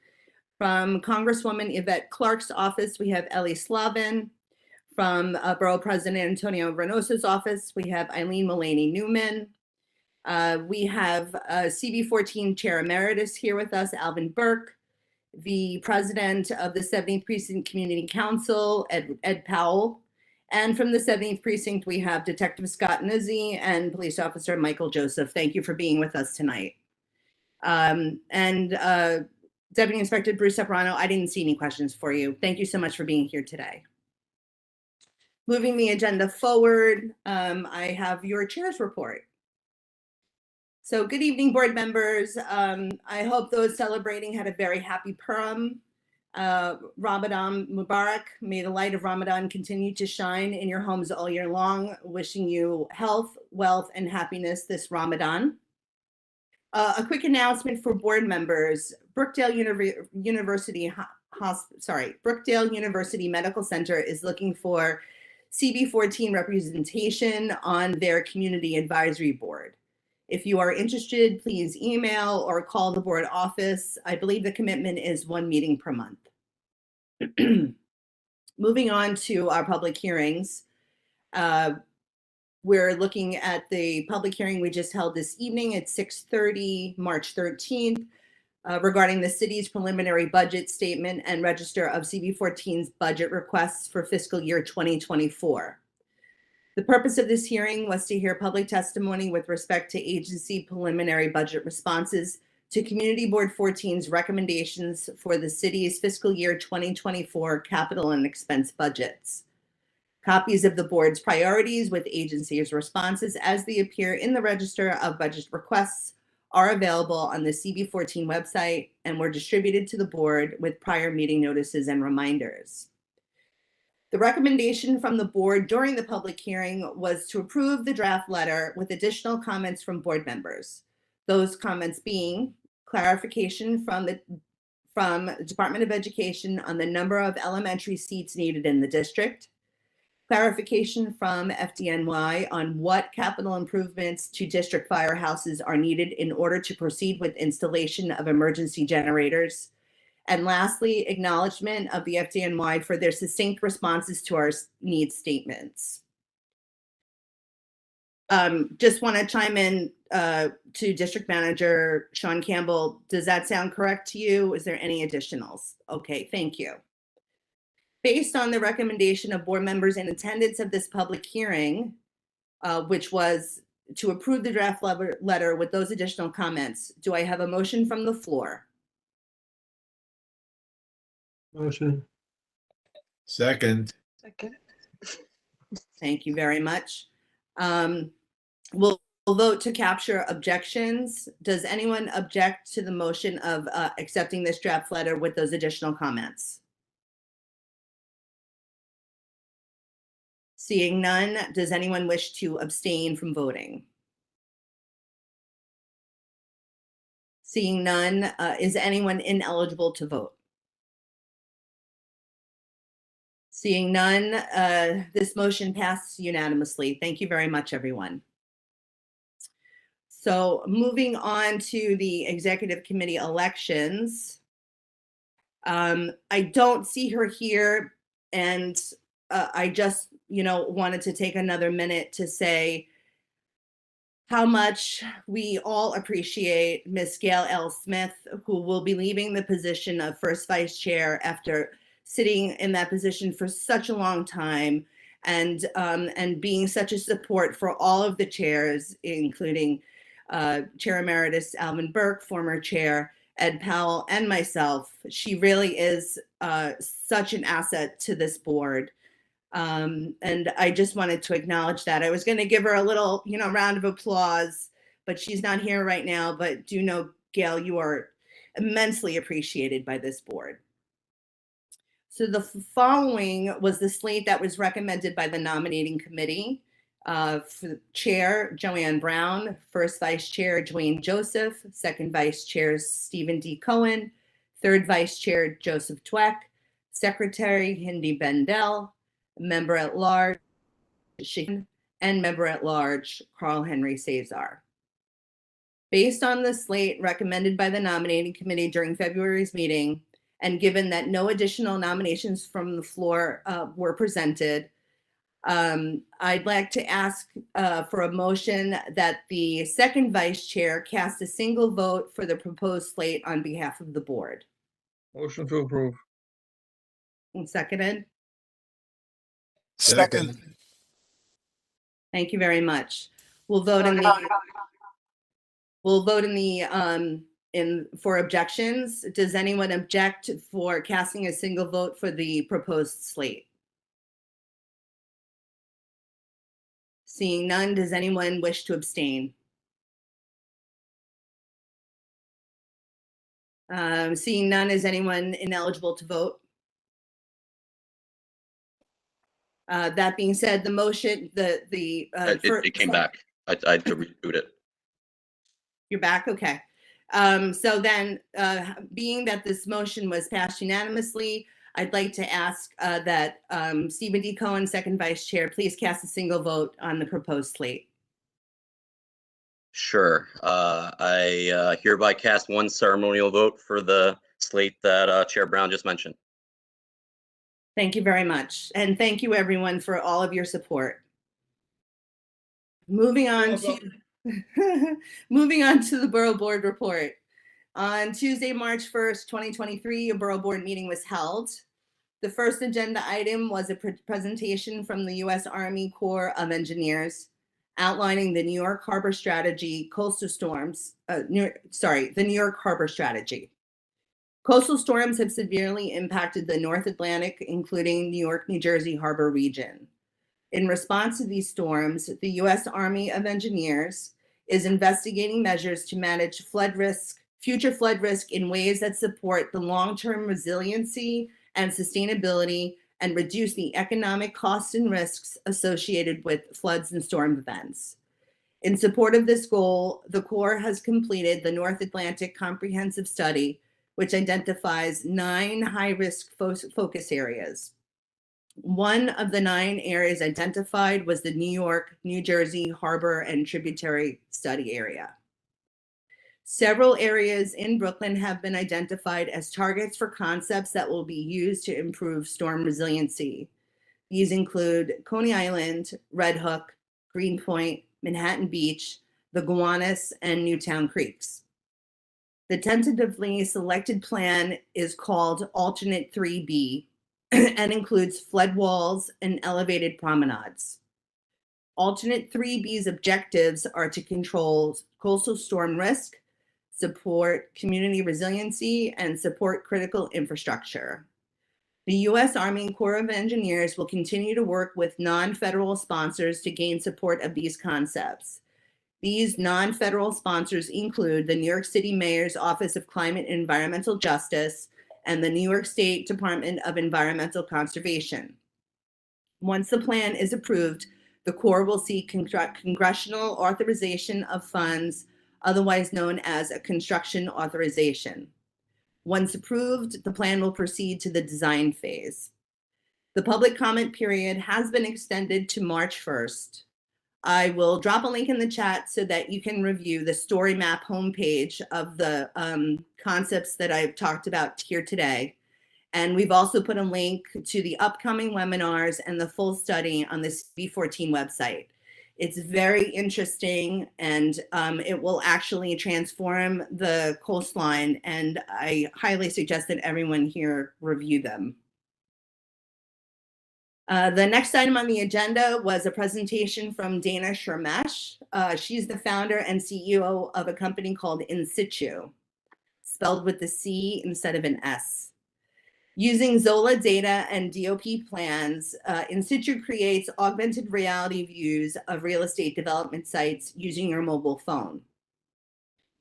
From Congresswoman Yvette Clark's office, we have Ellie Slavin. From Borough President Antonio Reynoso's office, we have Eileen Mullaney Newman. We have CB14 Chair Emeritus here with us, Alvin Burke. The President of the 17th Precinct Community Council, Ed Powell. And from the 17th Precinct, we have Detective Scott Nuzzi and Police Officer Michael Joseph. Thank you for being with us tonight. Deputy Inspector Bruce Soprano, I didn't see any questions for you. Thank you so much for being here today. Moving the agenda forward, I have your chair's report. So good evening, board members. I hope those celebrating had a very happy Purim. Ramadan Mubarak. May the light of Ramadan continue to shine in your homes all year long. Wishing you health, wealth, and happiness this Ramadan. A quick announcement for board members. Brookdale University Medical Center is looking for CB14 representation on their community advisory board. If you are interested, please email or call the board office. I believe the commitment is 1 meeting per month. Moving on to our public hearings. We're looking at the public hearing we just held this evening at 6:30, March 13th, regarding the city's preliminary budget statement and register of CB14's budget requests for fiscal year 2024. The purpose of this hearing was to hear public testimony with respect to agency preliminary budget responses to Community Board 14's recommendations for the city's fiscal year 2024 capital and expense budgets. Copies of the board's priorities with agency's responses as they appear in the register of budget requests are available on the CB14 website and were distributed to the board with prior meeting notices and reminders. The recommendation from the board during the public hearing was to approve the draft letter with additional comments from board members. Those comments being clarification from the Department of Education on the number of elementary seats needed in the district, clarification from FDNY on what capital improvements to district firehouses are needed in order to proceed with installation of emergency generators, and lastly, acknowledgement of the FDNY for their succinct responses to our needs statements. Just want to chime in to District Manager Sean Campbell. Does that sound correct to you? Is there any additionals? Okay, thank you. Based on the recommendation of board members in attendance of this public hearing, which was to approve the draft letter with those additional comments, do I have a motion from the floor? Motion. Second. Second. Thank you very much. We'll vote to capture objections. Does anyone object to the motion of accepting this draft letter with those additional comments? Seeing none, does anyone wish to abstain from voting? Seeing none, is anyone ineligible to vote? Seeing none, this motion passes unanimously. Thank you very much, everyone. So moving on to the executive committee elections. I don't see her here, and I just, wanted to take another minute to say how much we all appreciate Ms. Gail L. Smith, who will be leaving the position of first vice chair after sitting in that position for such a long time, and being such a support for all of the chairs, including Chair Emeritus Alvin Burke, former chair Ed Powell, and myself. She really is such an asset to this board. And I just wanted to acknowledge that. I was going to give her a little, round of applause, but she's not here right now. But do know, Gail, you are immensely appreciated by this board. So the following was the slate that was recommended by the nominating committee. For Chair, Joanne Brown. First Vice Chair, Dwayne Joseph. Second Vice Chair, Stephen D. Cohen. Third Vice Chair, Joseph Dweck. Secretary, Hindy Bendel. Member at Large, Shahid, and Member at Large, Karl-Henry Cesar. Based on the slate recommended by the nominating committee during February's meeting, and given that no additional nominations from the floor were presented, I'd like to ask for a motion that the second vice chair cast a single vote for the proposed slate on behalf of the board. Motion to approve. And seconded. Second. Thank you very much. We'll vote in the for objections. Does anyone object for casting a single vote for the proposed slate? Seeing none, does anyone wish to abstain? Seeing none, is anyone ineligible to vote? That being said, the motion, it came back. I had to reboot it. You're back? Okay. So then, being that this motion was passed unanimously, I'd like to ask that Stephen D. Cohen, second vice chair, please cast a single vote on the proposed slate. Sure. I hereby cast one ceremonial vote for the slate that Chair Brown just mentioned. Thank you very much. And thank you everyone for all of your support. Moving on to the Borough Board report. On Tuesday, March 1st, 2023, a Borough Board meeting was held. The first agenda item was a presentation from the U.S. Army Corps of Engineers outlining the New York Harbor Strategy, coastal storms, the New York Harbor Strategy. Coastal storms have severely impacted the North Atlantic, including New York, New Jersey harbor region. In response to these storms, the U.S. Army of Engineers is investigating measures to manage future flood risk in ways that support the long-term resiliency and sustainability and reduce the economic costs and risks associated with floods and storm events. In support of this goal, the Corps has completed the North Atlantic Comprehensive Study, which identifies 9 high-risk focus areas. One of the 9 areas identified was the New York, New Jersey harbor and tributary study area. Several areas in Brooklyn have been identified as targets for concepts that will be used to improve storm resiliency. These include Coney Island, Red Hook, Greenpoint, Manhattan Beach, the Gowanus, and Newtown Creeks. The tentatively selected plan is called Alternate 3B and includes flood walls and elevated promenades. Alternate 3B's objectives are to control coastal storm risk, support community resiliency, and support critical infrastructure. The U.S. Army Corps of Engineers will continue to work with non-federal sponsors to gain support of these concepts. These non-federal sponsors include the New York City Mayor's Office of Climate and Environmental Justice and the New York State Department of Environmental Conservation. Once the plan is approved, the Corps will seek congressional authorization of funds, otherwise known as a construction authorization. Once approved, the plan will proceed to the design phase. The public comment period has been extended to March 1st. I will drop a link in the chat so that you can review the story map homepage of the concepts that I've talked about here today. And we've also put a link to the upcoming webinars and the full study on the CB14 website. It's very interesting, and it will actually transform the coastline, and I highly suggest that everyone here review them. The next item on the agenda was a presentation from Dana Shermesh. She's the founder and CEO of a company called In Situ, spelled with the C instead of an S. Using Zola data and DOP plans, In Situ creates augmented reality views of real estate development sites using your mobile phone.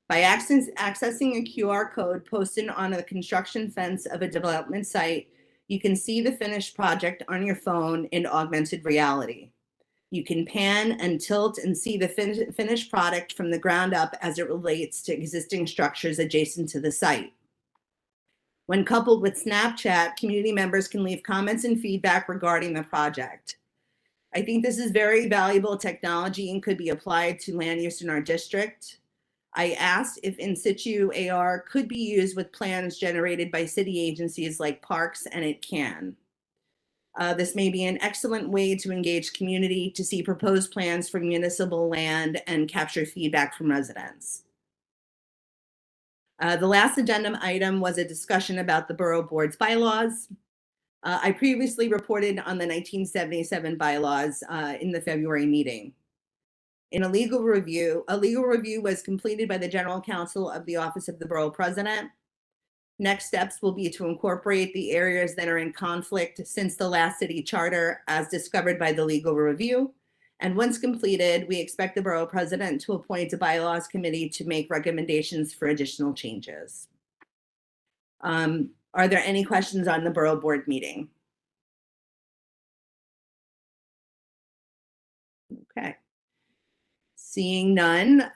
By accessing a QR code posted on a construction fence of a development site, you can see the finished project on your phone in augmented reality. You can pan and tilt and see the finished product from the ground up as it relates to existing structures adjacent to the site. When coupled with Snapchat, community members can leave comments and feedback regarding the project. I think this is very valuable technology and could be applied to land use in our district. I asked if in situ AR could be used with plans generated by city agencies like parks, and it can. This may be an excellent way to engage community to see proposed plans for municipal land and capture feedback from residents. The last agenda item was a discussion about the Borough Board's bylaws. I previously reported on the 1977 bylaws in the February meeting. In a legal review was completed by the General Counsel of the Office of the Borough President. Next steps will be to incorporate the areas that are in conflict since the last city charter as discovered by the legal review. And once completed, we expect the Borough President to appoint a bylaws committee to make recommendations for additional changes. Are there any questions on the Borough Board meeting? Okay. Seeing none,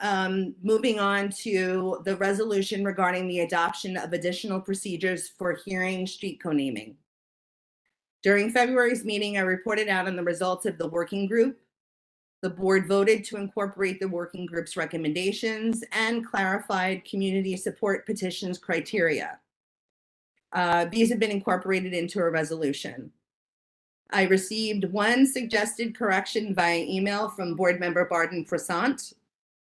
moving on to the resolution regarding the adoption of additional procedures for hearing street co-naming. During February's meeting, I reported out on the results of the working group. The board voted to incorporate the working group's recommendations and clarified community support petitions criteria. These have been incorporated into a resolution. I received one suggested correction via email from board member Barden Fressant,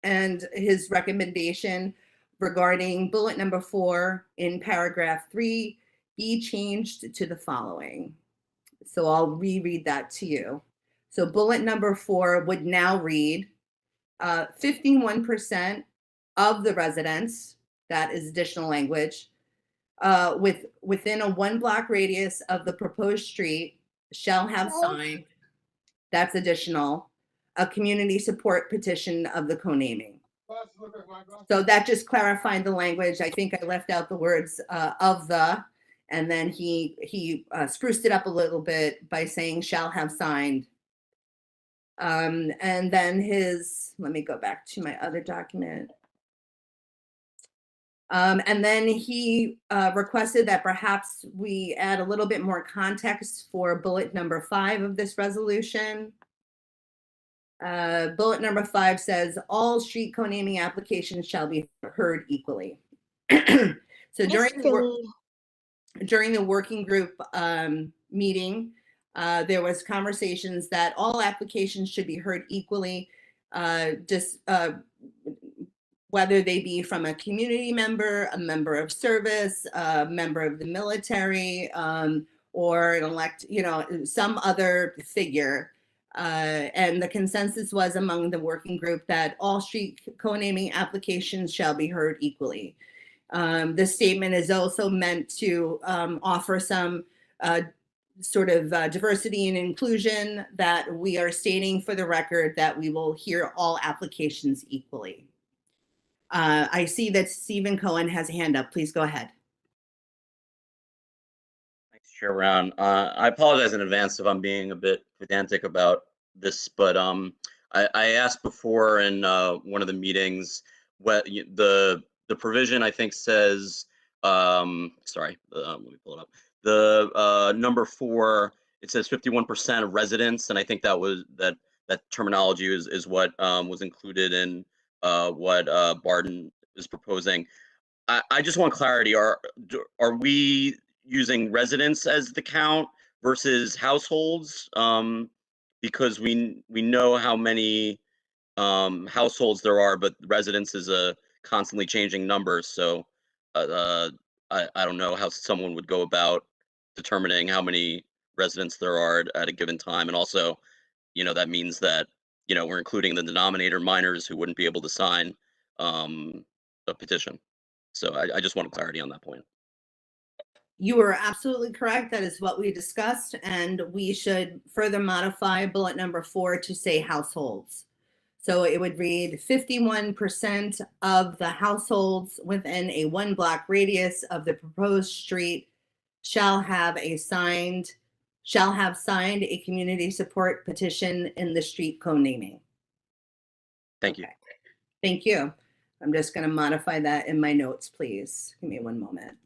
and his recommendation regarding bullet number 4 in paragraph 3 be changed to the following. So I'll reread that to you. So bullet number 4 would now read 51% of the residents, that is additional language, within a 1 block radius of the proposed street shall have signed, that's additional, a community support petition of the co-naming. So that just clarified the language. I think I left out the words of the, and then he spruced it up a little bit by saying shall have signed. And then let me go back to my other document. And then he requested that perhaps we add a little bit more context for bullet number 5 of this resolution. Bullet number 5 says all street co-naming applications shall be heard equally. So during the working group meeting, there was conversations that all applications should be heard equally, whether they be from a community member, a member of service, a member of the military, or an some other figure. And the consensus was among the working group that all street co-naming applications shall be heard equally. This statement is also meant to offer some sort of diversity and inclusion, that we are stating for the record that we will hear all applications equally. I see that Stephen Cohen has a hand up. Please go ahead. Thanks, Chair Brown. I apologize in advance if I'm being a bit pedantic about this, but I asked before in one of the meetings what the provision I think says. Sorry, let me pull it up. The number 4, it says 51% of residents, and I think that terminology is what was included in what Barden is proposing. I just want clarity. Are we using residents as the count versus households? Because we know how many households there are, but residents is a constantly changing number. So I don't know how someone would go about determining how many residents there are at a given time. And also, that means that, we're including the denominator minors who wouldn't be able to sign a petition. So I just wanted clarity on that point. You are absolutely correct. That is what we discussed, and we should further modify bullet number 4 to say households. So it would read 51% of the households within a 1 block radius of the proposed street shall have a signed shall have signed a community support petition in the street co-naming. Thank you. Okay. Thank you. I'm just going to modify that in my notes, please. Give me one moment.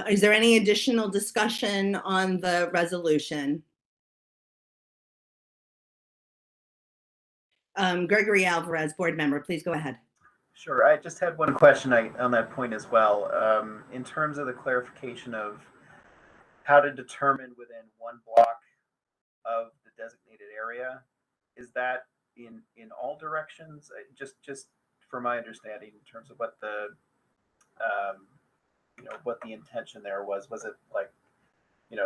Is there any additional discussion on the resolution? Gregory Alvarez, board member, please go ahead. Sure. I just had one question on that point as well. In terms of the clarification of how to determine within one block of the designated area, is that in all directions? Just for my understanding, in terms of what the what the intention there was it like,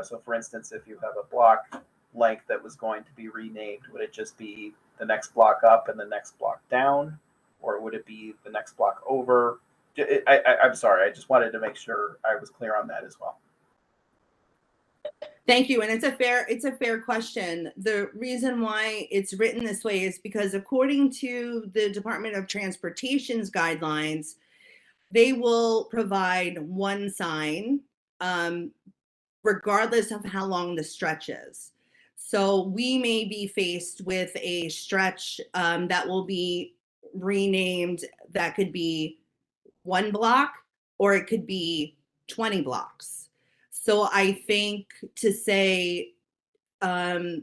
so for instance, if you have a block length that was going to be renamed, would it just be the next block up and the next block down, or would it be the next block over? I'm sorry, I just wanted to make sure I was clear on that as well. Thank you, and it's a fair question. The reason why it's written this way is because according to the Department of Transportation's guidelines, they will provide one sign regardless of how long the stretch is. So we may be faced with a stretch that will be renamed, that could be 1 block or it could be 20 blocks. So I think to say, to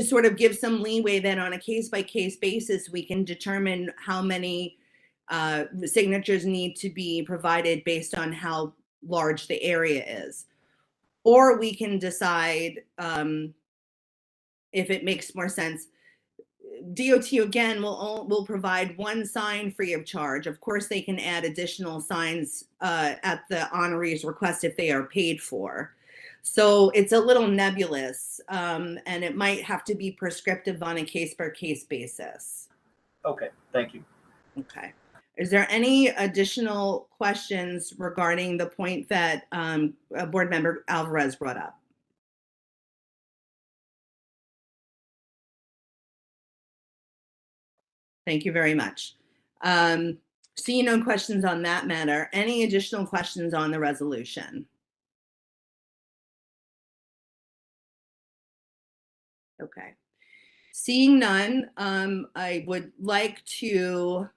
sort of give some leeway, then on a case-by-case basis, we can determine how many signatures need to be provided based on how large the area is. Or we can decide, if it makes more sense, DOT again will provide one sign free of charge. Of course, they can add additional signs at the honoree's request if they are paid for. So it's a little nebulous, and it might have to be prescriptive on a case-by-case basis. Okay, thank you. Okay. Is there any additional questions regarding the point that Board Member Alvarez brought up? Thank you very much. Seeing no questions on that matter, any additional questions on the resolution? Okay. Seeing none, I would like to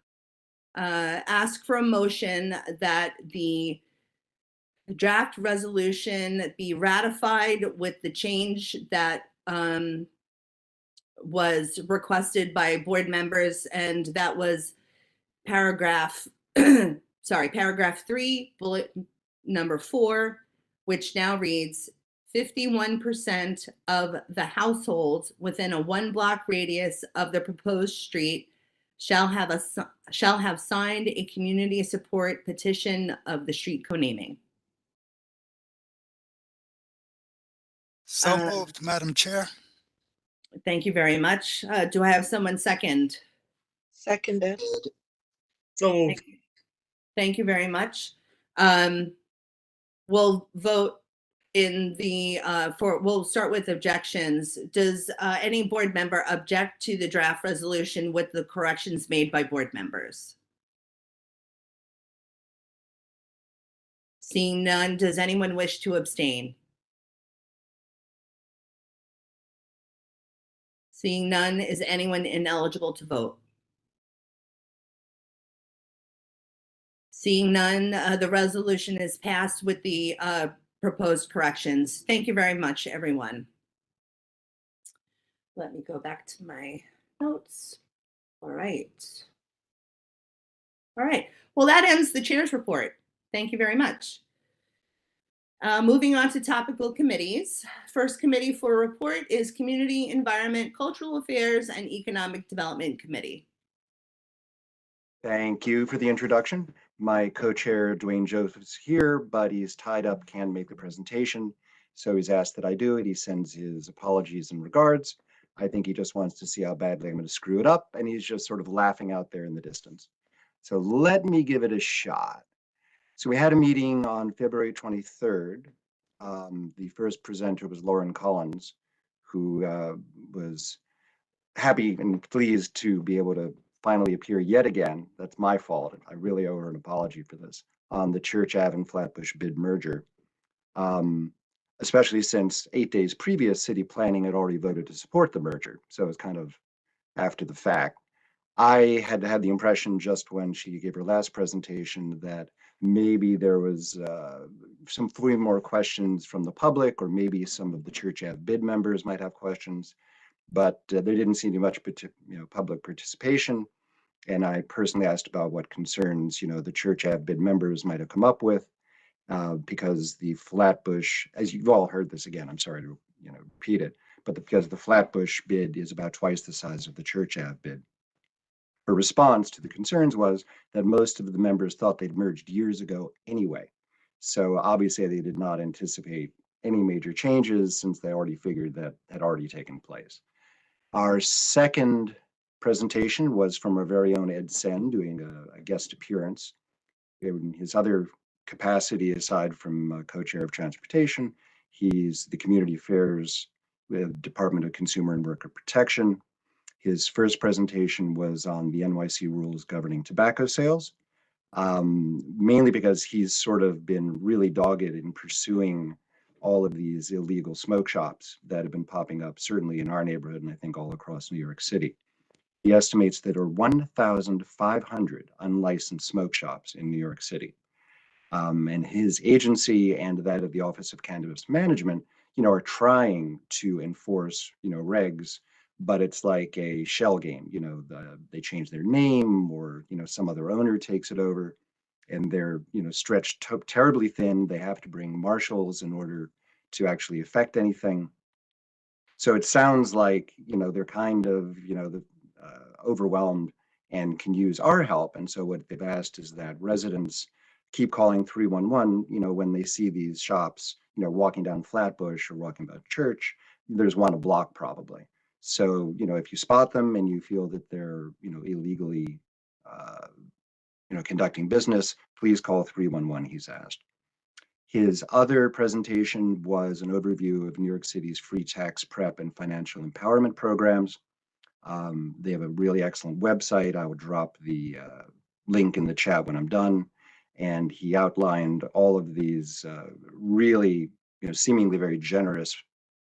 ask for a motion that the draft resolution be ratified with the change that was requested by board members, and that was paragraph, paragraph 3, bullet number 4, which now reads 51% of the households within a 1 block radius of the proposed street shall have signed a community support petition of the street co-naming. So moved, Madam Chair. Thank you very much. Do I have someone second? Seconded. So moved. Thank you very much. We'll vote in the we'll start with objections. Does any board member object to the draft resolution with the corrections made by board members? Seeing none, does anyone wish to abstain? Seeing none, is anyone ineligible to vote? Seeing none, the resolution is passed with the proposed corrections. Thank you very much, everyone. Let me go back to my notes. All right. All right. Well, that ends the chair's report. Thank you very much. Moving on to topical committees. First committee for report is Community, Environment, Cultural Affairs, and Economic Development Committee. Thank you for the introduction. My co-chair, Duane Joseph's here, but he's tied up, can't make the presentation. So he's asked that I do it. He sends his apologies and regards. I think he just wants to see how badly I'm going to screw it up. And he's just sort of laughing out there in the distance. So let me give it a shot. So we had a meeting on February 23rd. The first presenter was Lauren Collins, who was happy and pleased to be able to finally appear yet again. That's my fault. I really owe her an apology for this. on the Church Ave and Flatbush bid merger, especially since 8 days previous, city planning had already voted to support the merger. So it was kind of after the fact. I had had the impression just when she gave her last presentation that maybe there was some few more questions from the public, or maybe some of the Church Ave bid members might have questions, but there didn't seem to be much public participation. And I personally asked about what concerns the Church Ave bid members might have come up with, because the Flatbush, as you've all heard this again, I'm sorry to repeat it, but because the Flatbush bid is about twice the size of the Church Ave bid. Her response to the concerns was that most of the members thought they'd merged years ago anyway. So obviously they did not anticipate any major changes, since they already figured that had already taken place. Our second presentation was from our very own Ed Sen, doing a guest appearance. In his other capacity, aside from co-chair of transportation, he's the community affairs with Department of Consumer and Worker Protection. His first presentation was on the NYC rules governing tobacco sales, mainly because he's sort of been really dogged in pursuing all of these illegal smoke shops that have been popping up, certainly in our neighborhood, and I think all across New York City. He estimates that there are 1,500 unlicensed smoke shops in New York City. And his agency and that of the Office of Cannabis Management, are trying to enforce, regs, but it's like a shell game. They change their name, or some other owner takes it over, and they're stretched terribly thin. They have to bring marshals in order to actually affect anything. So it sounds like they're kind of overwhelmed and can use our help. And so what they've asked is that residents keep calling 311 when they see these shops walking down Flatbush or walking about Church. There's one a block probably. So if you spot them and you feel that they're illegally conducting business, please call 311, he's asked. His other presentation was an overview of New York City's free tax prep and financial empowerment programs. They have a really excellent website. I will drop the link in the chat when I'm done. And he outlined all of these really, seemingly very generous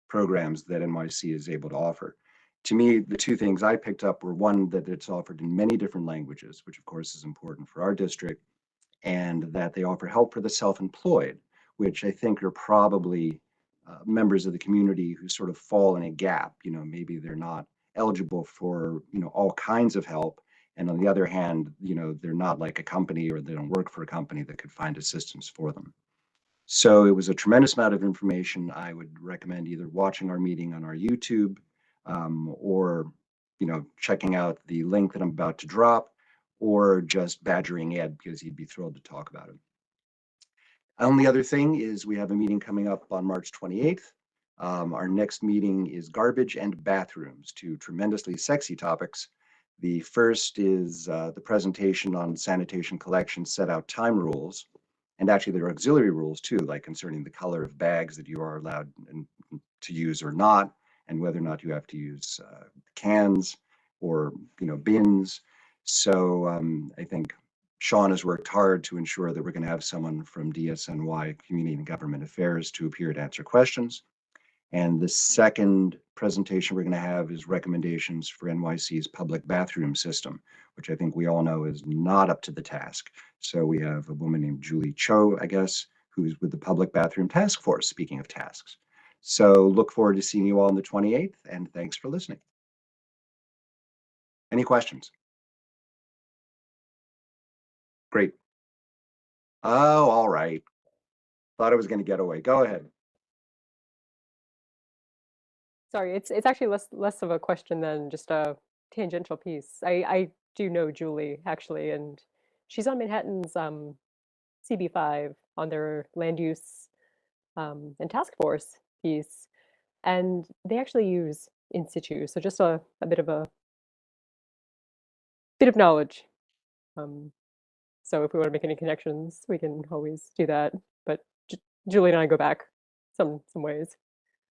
programs that NYC is able to offer. To me, the two things I picked up were, one, that it's offered in many different languages, which of course is important for our district, and that they offer help for the self-employed, which I think are probably members of the community who sort of fall in a gap. Maybe they're not eligible for all kinds of help, and on the other hand, they're not like a company, or they don't work for a company that could find assistance for them. So it was a tremendous amount of information. I would recommend either watching our meeting on our YouTube, or checking out the link that I'm about to drop, or just badgering Ed, because he'd be thrilled to talk about it. Only other thing is we have a meeting coming up on March 28th. Our next meeting is garbage and bathrooms, two tremendously sexy topics. The first is the presentation on sanitation collection set out time rules. And actually there are auxiliary rules too, like concerning the color of bags that you are allowed to use or not, and whether or not you have to use cans or bins. So I think Sean has worked hard to ensure that we're going to have someone from DSNY, Community and Government Affairs, to appear to answer questions. And the second presentation we're going to have is recommendations for NYC's public bathroom system, which I think we all know is not up to the task. So we have a woman named Julie Cho, I guess, who's with the Public Bathroom Task Force, speaking of tasks. So look forward to seeing you all on the 28th, and thanks for listening. Any questions? Great. Oh, all right. Thought I was going to get away. Go ahead. Sorry, it's actually less of a question than just a tangential piece. I do know Julie actually, and she's on Manhattan's CB5 on their land use and task force piece, and they actually use in situ. So just a bit of knowledge. So if we want to make any connections, we can always do that. But Julie and I go back some ways.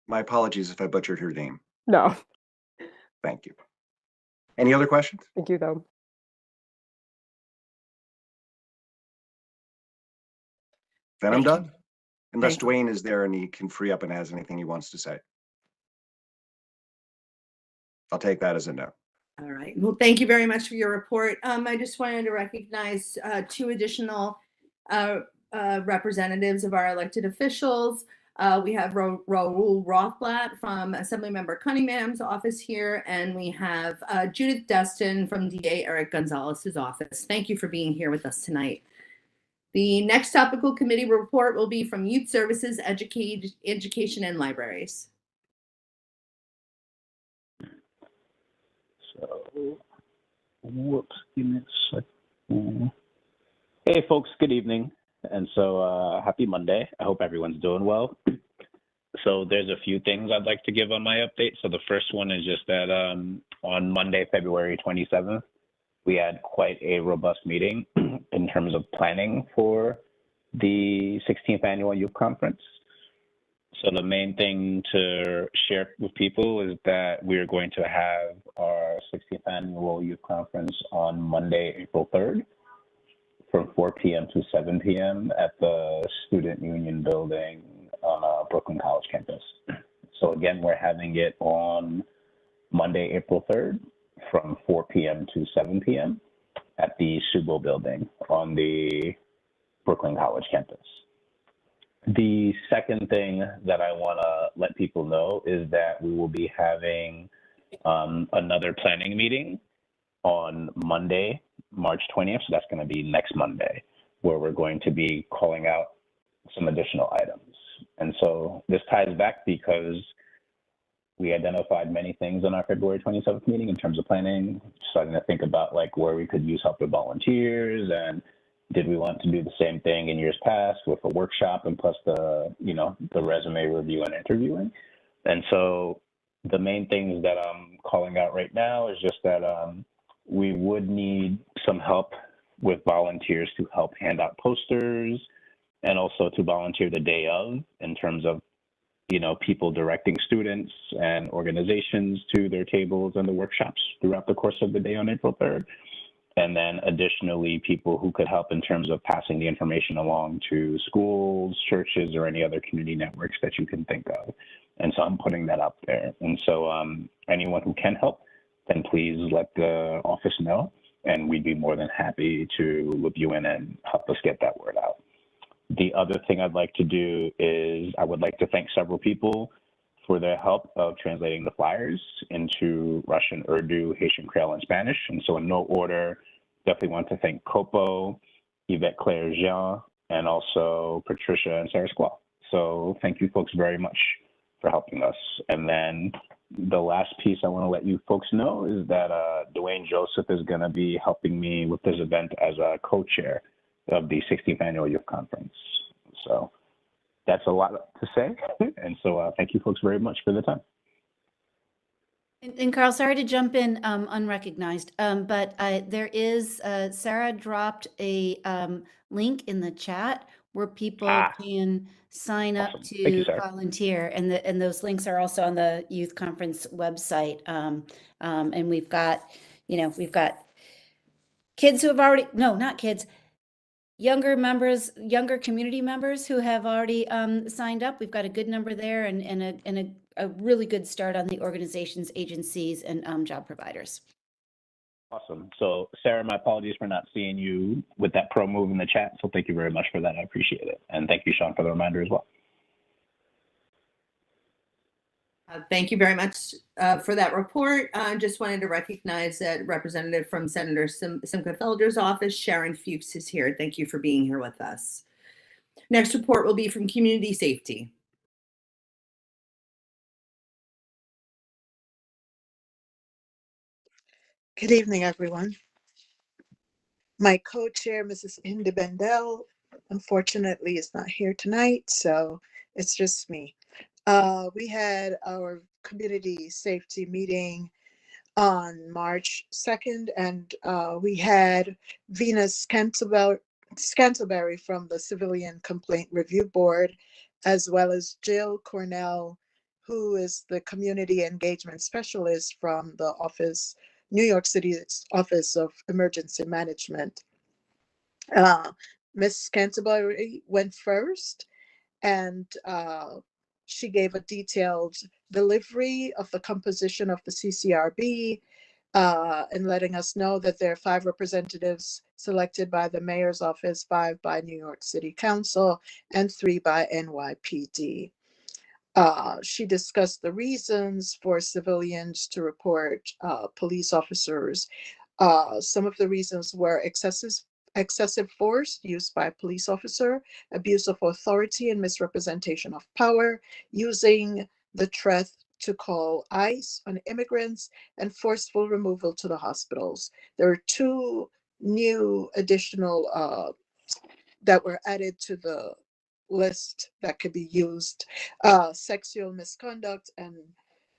My apologies if I butchered her name. No. Thank you. Any other questions? Thank you, though. Then I'm Thank you. done. Unless Thank you. Duane is there and he can free up and has anything he wants to say. I'll take that as a no. All right. Well, thank you very much for your report. I just wanted to recognize two additional representatives of our elected officials. We have Raul Rothblatt from Assemblymember Cunningham's office here, and we have Judith Destin from DA Eric Gonzalez's office. Thank you for being here with us tonight. The next topical committee report will be from Youth Services, Education, and Libraries. So, whoops, give me a second. Hey folks, good evening. And so happy Monday. I hope everyone's doing well. So there's a few things I'd like to give on my update. So the first one is just that on Monday, February 27th, we had quite a robust meeting in terms of planning for the 16th Annual Youth Conference. So the main thing to share with people is that we're going to have our 16th Annual Youth Conference on Monday, April 3rd from 4 p.m. to 7 p.m. at the Student Union Building on Brooklyn College campus. So again, we're having it on Monday, April 3rd from 4 p.m. to 7 p.m. at the Subo Building on the Brooklyn College campus. The second thing that I want to let people know is that we will be having another planning meeting on Monday, March 20th. So that's going to be next Monday, where we're going to be calling out some additional items. And so this ties back because we identified many things in our February 27th meeting in terms of planning, starting to think about like where we could use help with volunteers, and did we want to do the same thing in years past with a workshop and plus the, the resume review and interviewing. And so the main things that I'm calling out right now is just that we would need some help with volunteers to help hand out posters and also to volunteer the day of in terms of, people directing students and organizations to their tables and the workshops throughout the course of the day on April 3rd. And then additionally, people who could help in terms of passing the information along to schools, churches, or any other community networks that you can think of. And so I'm putting that up there. And so anyone who can help, then please let the office know, and we'd be more than happy to loop you in and help us get that word out. The other thing I'd like to do is I would like to thank several people for their help of translating the flyers into Russian, Urdu, Haitian Creole, and Spanish. And so in no order, definitely want to thank Copo, Yvette Claire Jean, and also Patricia and Sarah Squall. So thank you folks very much for helping us. And then the last piece I want to let you folks know is that Duane Joseph is going to be helping me with this event as a co-chair of the 16th Annual Youth Conference. So that's a lot to say. And so thank you folks very much for the time. And Carl, sorry to jump in unrecognized, but there is, Sarah dropped a link in the chat where people can sign up Awesome. to Thank you, Sarah. volunteer. And those links are also on the youth conference website. And we've got kids who have already, no, not kids, younger community members who have already signed up. We've got a good number there and a really good start on the organizations, agencies, and job providers. Awesome. So Sarah, my apologies for not seeing you with that pro move in the chat. So thank you very much for that. I appreciate it. And thank you, Sean, for the reminder as well. Thank you very much for that report. Just wanted to recognize that representative from Senator Simcha Felder's office, Sharon Fuchs, is here. Thank you for being here with us. Next report will be from Community Safety. Good evening, everyone. My co-chair, Mrs. Hindy Bendel, unfortunately is not here tonight, so it's just me. We had our community safety meeting on March 2nd, and we had Venus Scantleberry from the Civilian Complaint Review Board, as well as Jill Cornell, who is the Community Engagement Specialist from the New York City's Office of Emergency Management. Ms. Canterbury went first, and she gave a detailed delivery of the composition of the CCRB, and letting us know that there are 5 representatives selected by the mayor's office, 5 by New York City Council, and 3 by NYPD. She discussed the reasons for civilians to report police officers. Some of the reasons were excessive force used by a police officer, abuse of authority and misrepresentation of power, using the threat to call ICE on immigrants, and forceful removal to the hospitals. There are 2 new additional that were added to the list that could be used: sexual misconduct and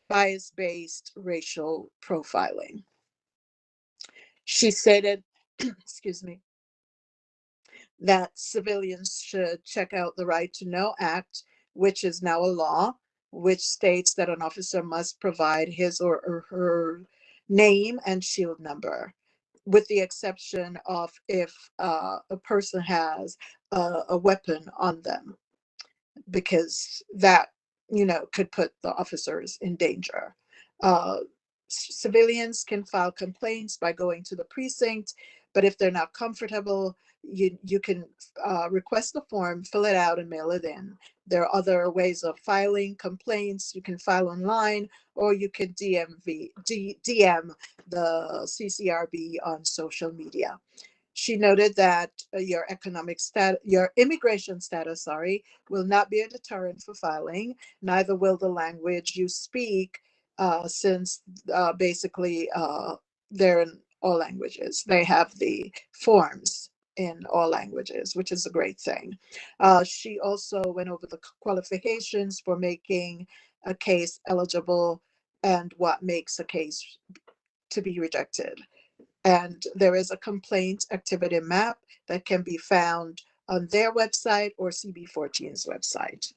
bias-based racial profiling. She stated, excuse me, that civilians should check out the Right to Know Act, which is now a law, which states that an officer must provide his or her name and shield number, with the exception of if a person has a weapon on them, because that, could put the officers in danger. Civilians can file complaints by going to the precinct, but if they're not comfortable, you can request the form, fill it out, and mail it in. There are other ways of filing complaints. You can file online, or you can DM the CCRB on social media. She noted that your immigration status, will not be a deterrent for filing. Neither will the language you speak, since basically they're in all languages. They have the forms in all languages, which is a great thing. She also went over the qualifications for making a case eligible and what makes a case to be rejected. And there is a complaint activity map that can be found on their website or CB14's website.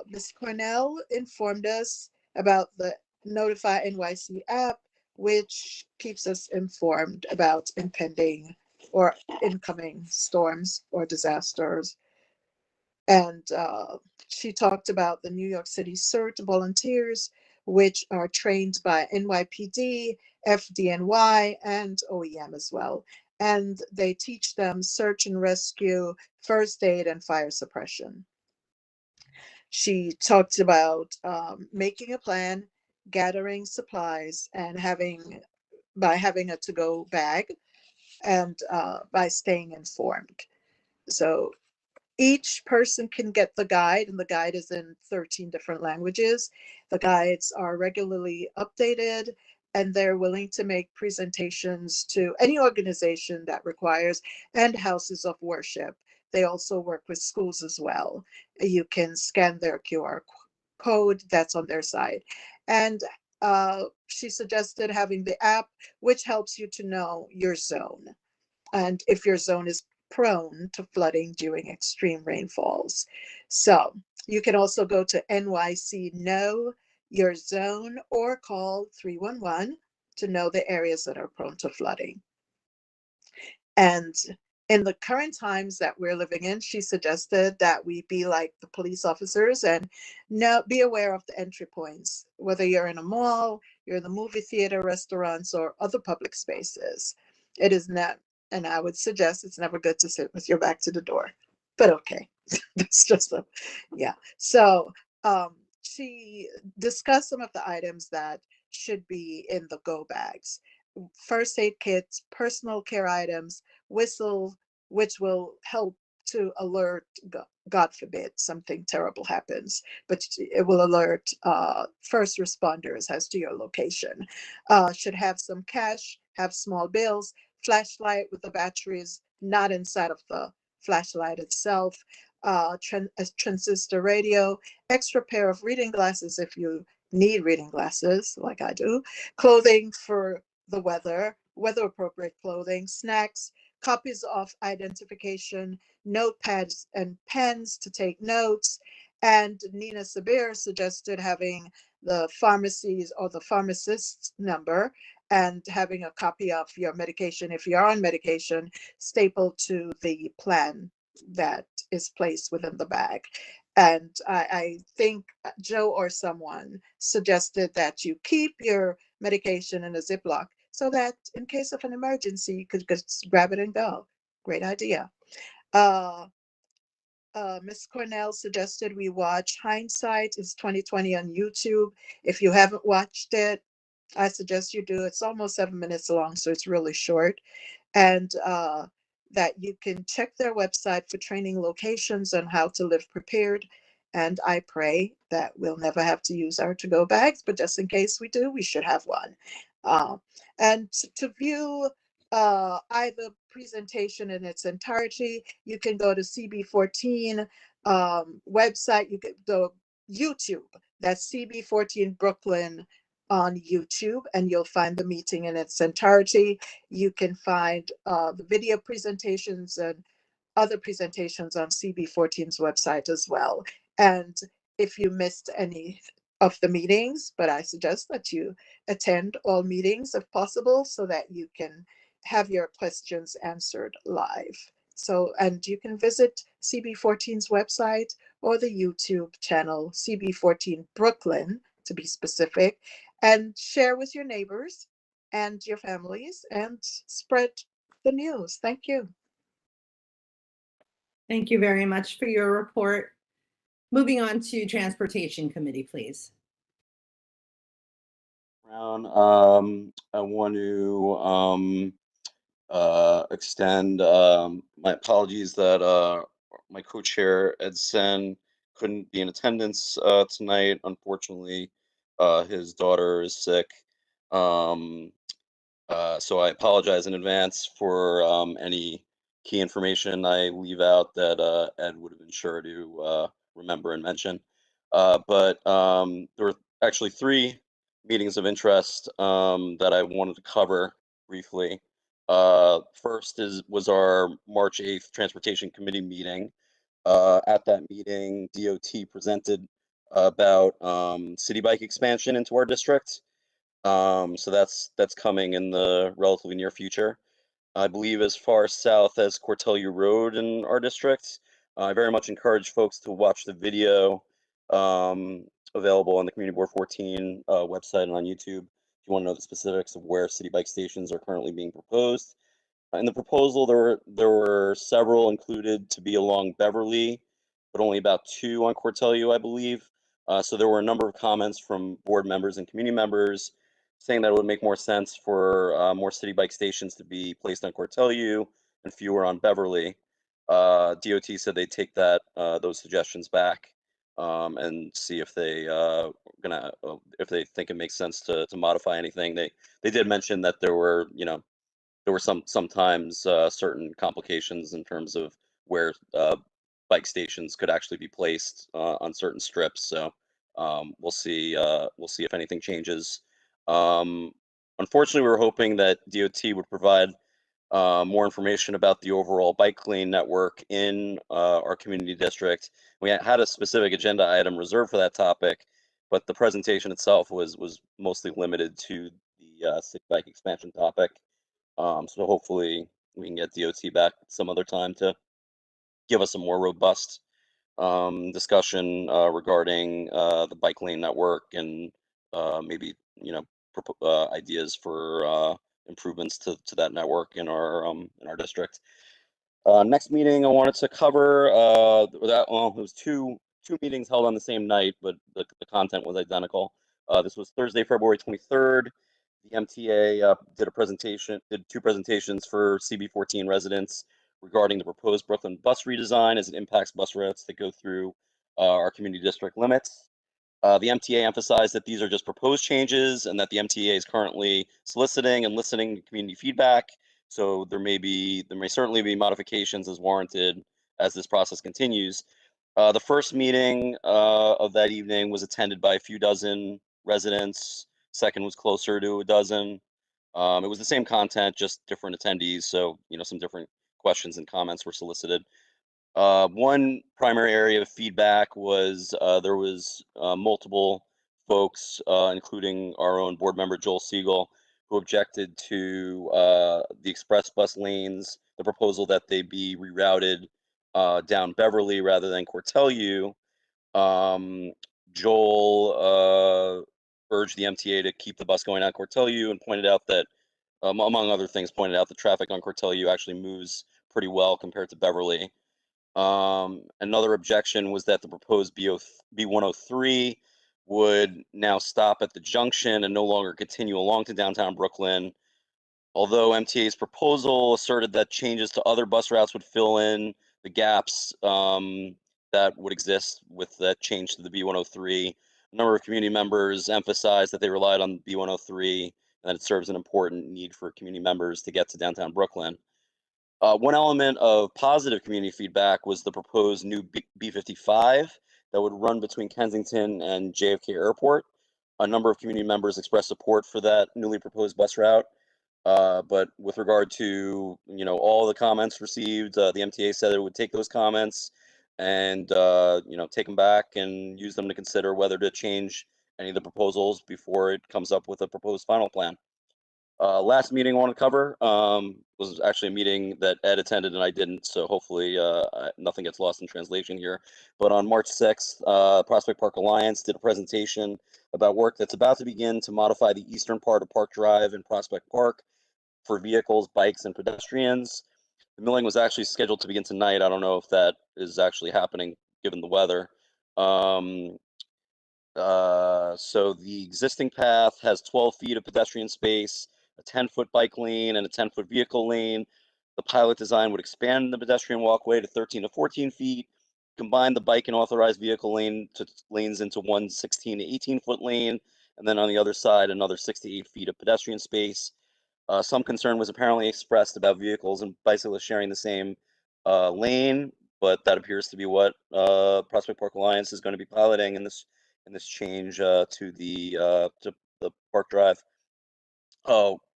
Ms. Cornell informed us about the Notify NYC app, which keeps us informed about impending or incoming storms or disasters. And she talked about the New York City CERT volunteers, which are trained by NYPD, FDNY, and OEM as well. And they teach them search and rescue, first aid, and fire suppression. She talked about making a plan, gathering supplies, and having a to-go bag, and by staying informed. So each person can get the guide, and the guide is in 13 different languages. The guides are regularly updated, and they're willing to make presentations to any organization that requires, and houses of worship. They also work with schools as well. You can scan their QR code that's on their site. And she suggested having the app, which helps you to know your zone, and if your zone is prone to flooding during extreme rainfalls. So you can also go to NYC Know Your Zone or call 311 to know the areas that are prone to flooding. And in the current times that we're living in, she suggested that we be like the police officers and be aware of the entry points, whether you're in a mall, you're in the movie theater, restaurants, or other public spaces. It is not, and I would suggest it's never good to sit with your back to the door, but okay, that's just yeah. So she discussed some of the items that should be in the go bags: first aid kits, personal care items, whistle, which will help to alert, God forbid, something terrible happens, but it will alert first responders as to your location. Should have some cash, have small bills, flashlight with the batteries not inside of the flashlight itself, a transistor radio, extra pair of reading glasses if you need reading glasses like I do, clothing for the weather appropriate clothing, snacks, copies of identification, notepads and pens to take notes. And Nina Sabir suggested having the pharmacies or the pharmacist's number and having a copy of your medication, if you're on medication, stapled to the plan that is placed within the bag. And I think Joe or someone suggested that you keep your medication in a Ziploc so that in case of an emergency, you could just grab it and go. Great idea. Ms. Cornell suggested we watch Hindsight is 2020 on YouTube. If you haven't watched it, I suggest you do. It's almost 7 minutes long, so it's really short. And that you can check their website for training locations on how to live prepared. And I pray that we'll never have to use our to-go bags, but just in case we do, we should have one. And to view either presentation in its entirety, you can go to CB14 website, you can go YouTube, that's CB14 Brooklyn on YouTube, and you'll find the meeting in its entirety. You can find the video presentations and other presentations on CB14's website as well. And if you missed any of the meetings, but I suggest that you attend all meetings if possible so that you can have your questions answered live. So, and you can visit CB14's website or the YouTube channel, CB14 Brooklyn, to be specific, and share with your neighbors and your families and spread the news. Thank you. Thank you very much for your report. Moving on to Transportation Committee, please. Brown, I want to extend my apologies that my co-chair Ed Sen couldn't be in attendance tonight. Unfortunately, his daughter is sick. So I apologize in advance for any key information I leave out that Ed would have been sure to remember and mention. But there were actually 3 meetings of interest that I wanted to cover briefly. First was our March 8th Transportation Committee meeting. At that meeting, DOT presented about city bike expansion into our district. So that's coming in the relatively near future. I believe as far south as Cortelyou Road in our district. I very much encourage folks to watch the video available on the Community Board 14 website and on YouTube if you want to know the specifics of where city bike stations are currently being proposed. In the proposal, there were several included to be along Beverly, but only about 2 on Cortelyou, I believe. So there were a number of comments from board members and community members saying that it would make more sense for more city bike stations to be placed on Cortelyou and fewer on Beverly. DOT said they'd take those suggestions back and see if if they think it makes sense to modify anything. They did mention that there were sometimes certain complications in terms of where bike stations could actually be placed on certain strips. So we'll see if anything changes. Unfortunately, we were hoping that DOT would provide more information about the overall bike lane network in our community district. We had a specific agenda item reserved for that topic, but the presentation itself was mostly limited to the city bike expansion topic. So hopefully we can get DOT back some other time to give us a more robust discussion regarding the bike lane network and maybe ideas for improvements to that network in our district. Next meeting I wanted to cover it was two meetings held on the same night, but the content was identical. This was Thursday, February 23rd. The MTA did 2 presentations for CB14 residents regarding the proposed Brooklyn bus redesign as it impacts bus routes that go through our community district limits. The MTA emphasized that these are just proposed changes and that the MTA is currently soliciting and listening to community feedback. So there may certainly be modifications as warranted as this process continues. The first meeting of that evening was attended by a few dozen residents. Second was closer to a dozen. It was the same content, just different attendees. So, some different questions and comments were solicited. One primary area of feedback was there was multiple folks, including our own board member, Joel Siegel, who objected to the express bus lanes, the proposal that they be rerouted down Beverly rather than Cortelyou. Joel urged the MTA to keep the bus going on Cortelyou and pointed out that, among other things, pointed out the traffic on Cortelyou actually moves pretty well compared to Beverly. Another objection was that the proposed B103 would now stop at the junction and no longer continue along to downtown Brooklyn. Although MTA's proposal asserted that changes to other bus routes would fill in the gaps that would exist with that change to the B103, a number of community members emphasized that they relied on B103 and that it serves an important need for community members to get to downtown Brooklyn. One element of positive community feedback was the proposed new B55 that would run between Kensington and JFK Airport. A number of community members expressed support for that newly proposed bus route. But with regard to, all the comments received, the MTA said it would take those comments and, take them back and use them to consider whether to change any of the proposals before it comes up with a proposed final plan. Last meeting I want to cover was actually a meeting that Ed attended and I didn't, so hopefully nothing gets lost in translation here. But on March 6th, Prospect Park Alliance did a presentation about work that's about to begin to modify the eastern part of Park Drive in Prospect Park for vehicles, bikes, and pedestrians. The milling was actually scheduled to begin tonight. I don't know if that is actually happening given the weather. So the existing path has 12 feet of pedestrian space, a 10-foot bike lane, and a 10-foot vehicle lane. The pilot design would expand the pedestrian walkway to 13 to 14 feet, combine the bike and authorized vehicle lanes into one 16 to 18-foot lane, and then on the other side, another 6 to 8 feet of pedestrian space. Some concern was apparently expressed about vehicles and bicyclists sharing the same lane, but that appears to be what Prospect Park Alliance is going to be piloting in this change to the Park Drive.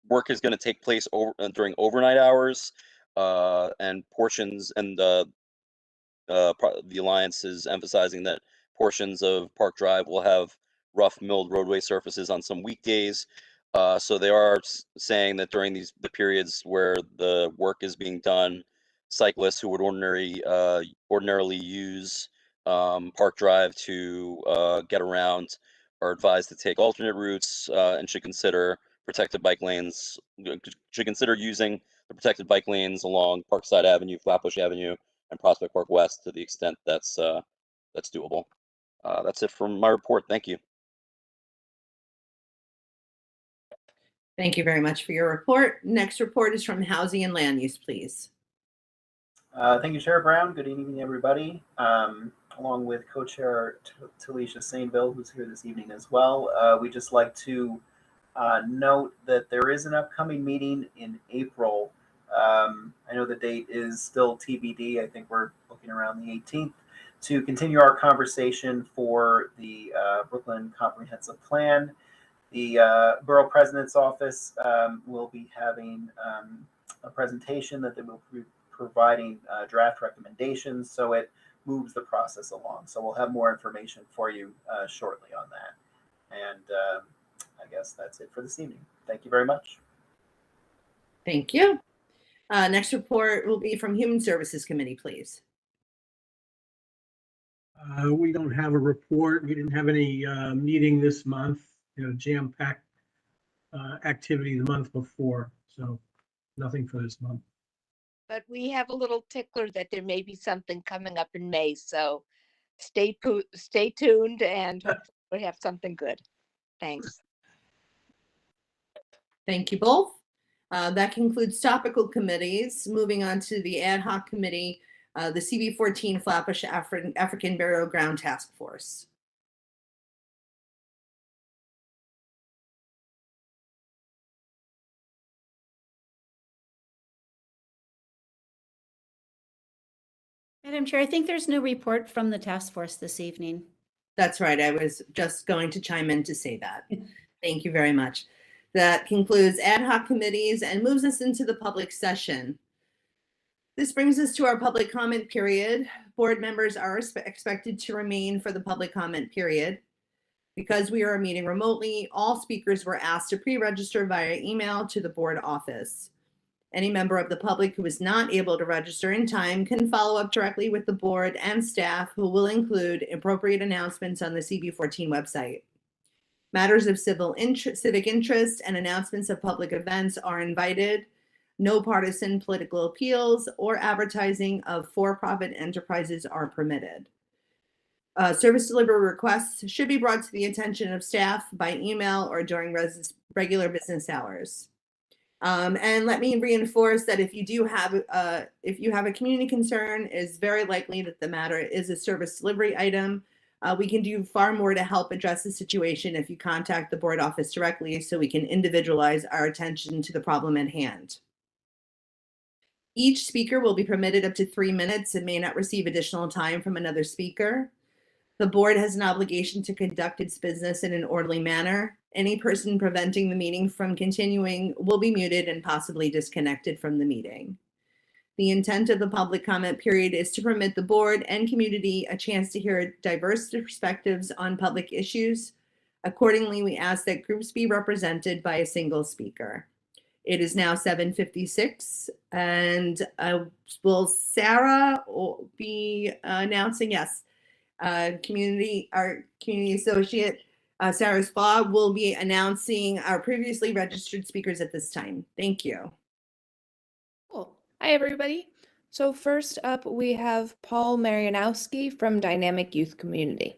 Work is going to take place during overnight hours, and portions, and the Alliance is emphasizing that portions of Park Drive will have rough milled roadway surfaces on some weekdays. So they are saying that during the periods where the work is being done, cyclists who would ordinarily use Park Drive to get around are advised to take alternate routes and should consider protected bike lanes. Should consider using the protected bike lanes along Parkside Avenue, Flatbush Avenue, and Prospect Park West to the extent that's doable. That's it from my report. Thank you. Thank you very much for your report. Next report is from Housing and Land Use, please. Thank you, Chair Brown. Good evening, everybody. Along with Co-Chair Talisha Sainville, who's here this evening as well. We'd just like to note that there is an upcoming meeting in April. I know the date is still TBD. I think we're looking around the 18th to continue our conversation for the Brooklyn Comprehensive Plan. The Borough President's Office will be having a presentation that they will be providing draft recommendations, so it moves the process along. So we'll have more information for you shortly on that. And I guess that's it for this evening. Thank you very much. Thank you. Next report will be from Human Services Committee, please. We don't have a report. We didn't have any meeting this month, jam-packed activity the month before, so nothing for this month. But we have a little tickler that there may be something coming up in May, so stay tuned and hopefully we'll have something good. Thanks. Thank you both. That concludes topical committees. Moving on to the ad hoc committee, the CB14 Flatbush African Burial Ground Task Force. Madam Chair, I think there's no report from the task force this evening. That's right. I was just going to chime in to say that. Thank you very much. That concludes ad hoc committees and moves us into the public session. This brings us to our public comment period. Board members are expected to remain for the public comment period. Because we are meeting remotely, all speakers were asked to pre-register via email to the board office. Any member of the public who is not able to register in time can follow up directly with the board and staff, who will include appropriate announcements on the CB14 website. Matters of civic interest and announcements of public events are invited. No partisan political appeals or advertising of for-profit enterprises are permitted. Service delivery requests should be brought to the attention of staff by email or during regular business hours. And let me reinforce that if you have a community concern, it's very likely that the matter is a service delivery item. We can do far more to help address the situation if you contact the board office directly, so we can individualize our attention to the problem at hand. Each speaker will be permitted up to 3 minutes and may not receive additional time from another speaker. The board has an obligation to conduct its business in an orderly manner. Any person preventing the meeting from continuing will be muted and possibly disconnected from the meeting. The intent of the public comment period is to permit the board and community a chance to hear diverse perspectives on public issues. Accordingly, we ask that groups be represented by a single speaker. It is now 7:56, and will Sarah be announcing? Yes. Our community associate, Sarah Spa, will be announcing our previously registered speakers at this time. Thank you. Cool. Hi, everybody. So first up, we have Paul Marianowski from Dynamic Youth Community.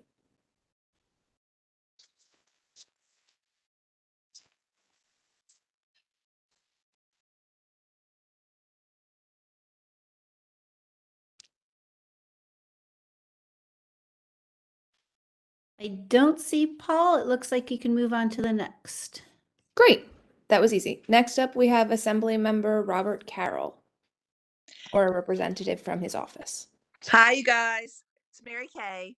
I don't see Paul. It looks like you can move on to the next. Great. That was easy. Next up, we have Assembly Member Robert Carroll, or a representative from his office. Hi, you guys. It's Mary Kay.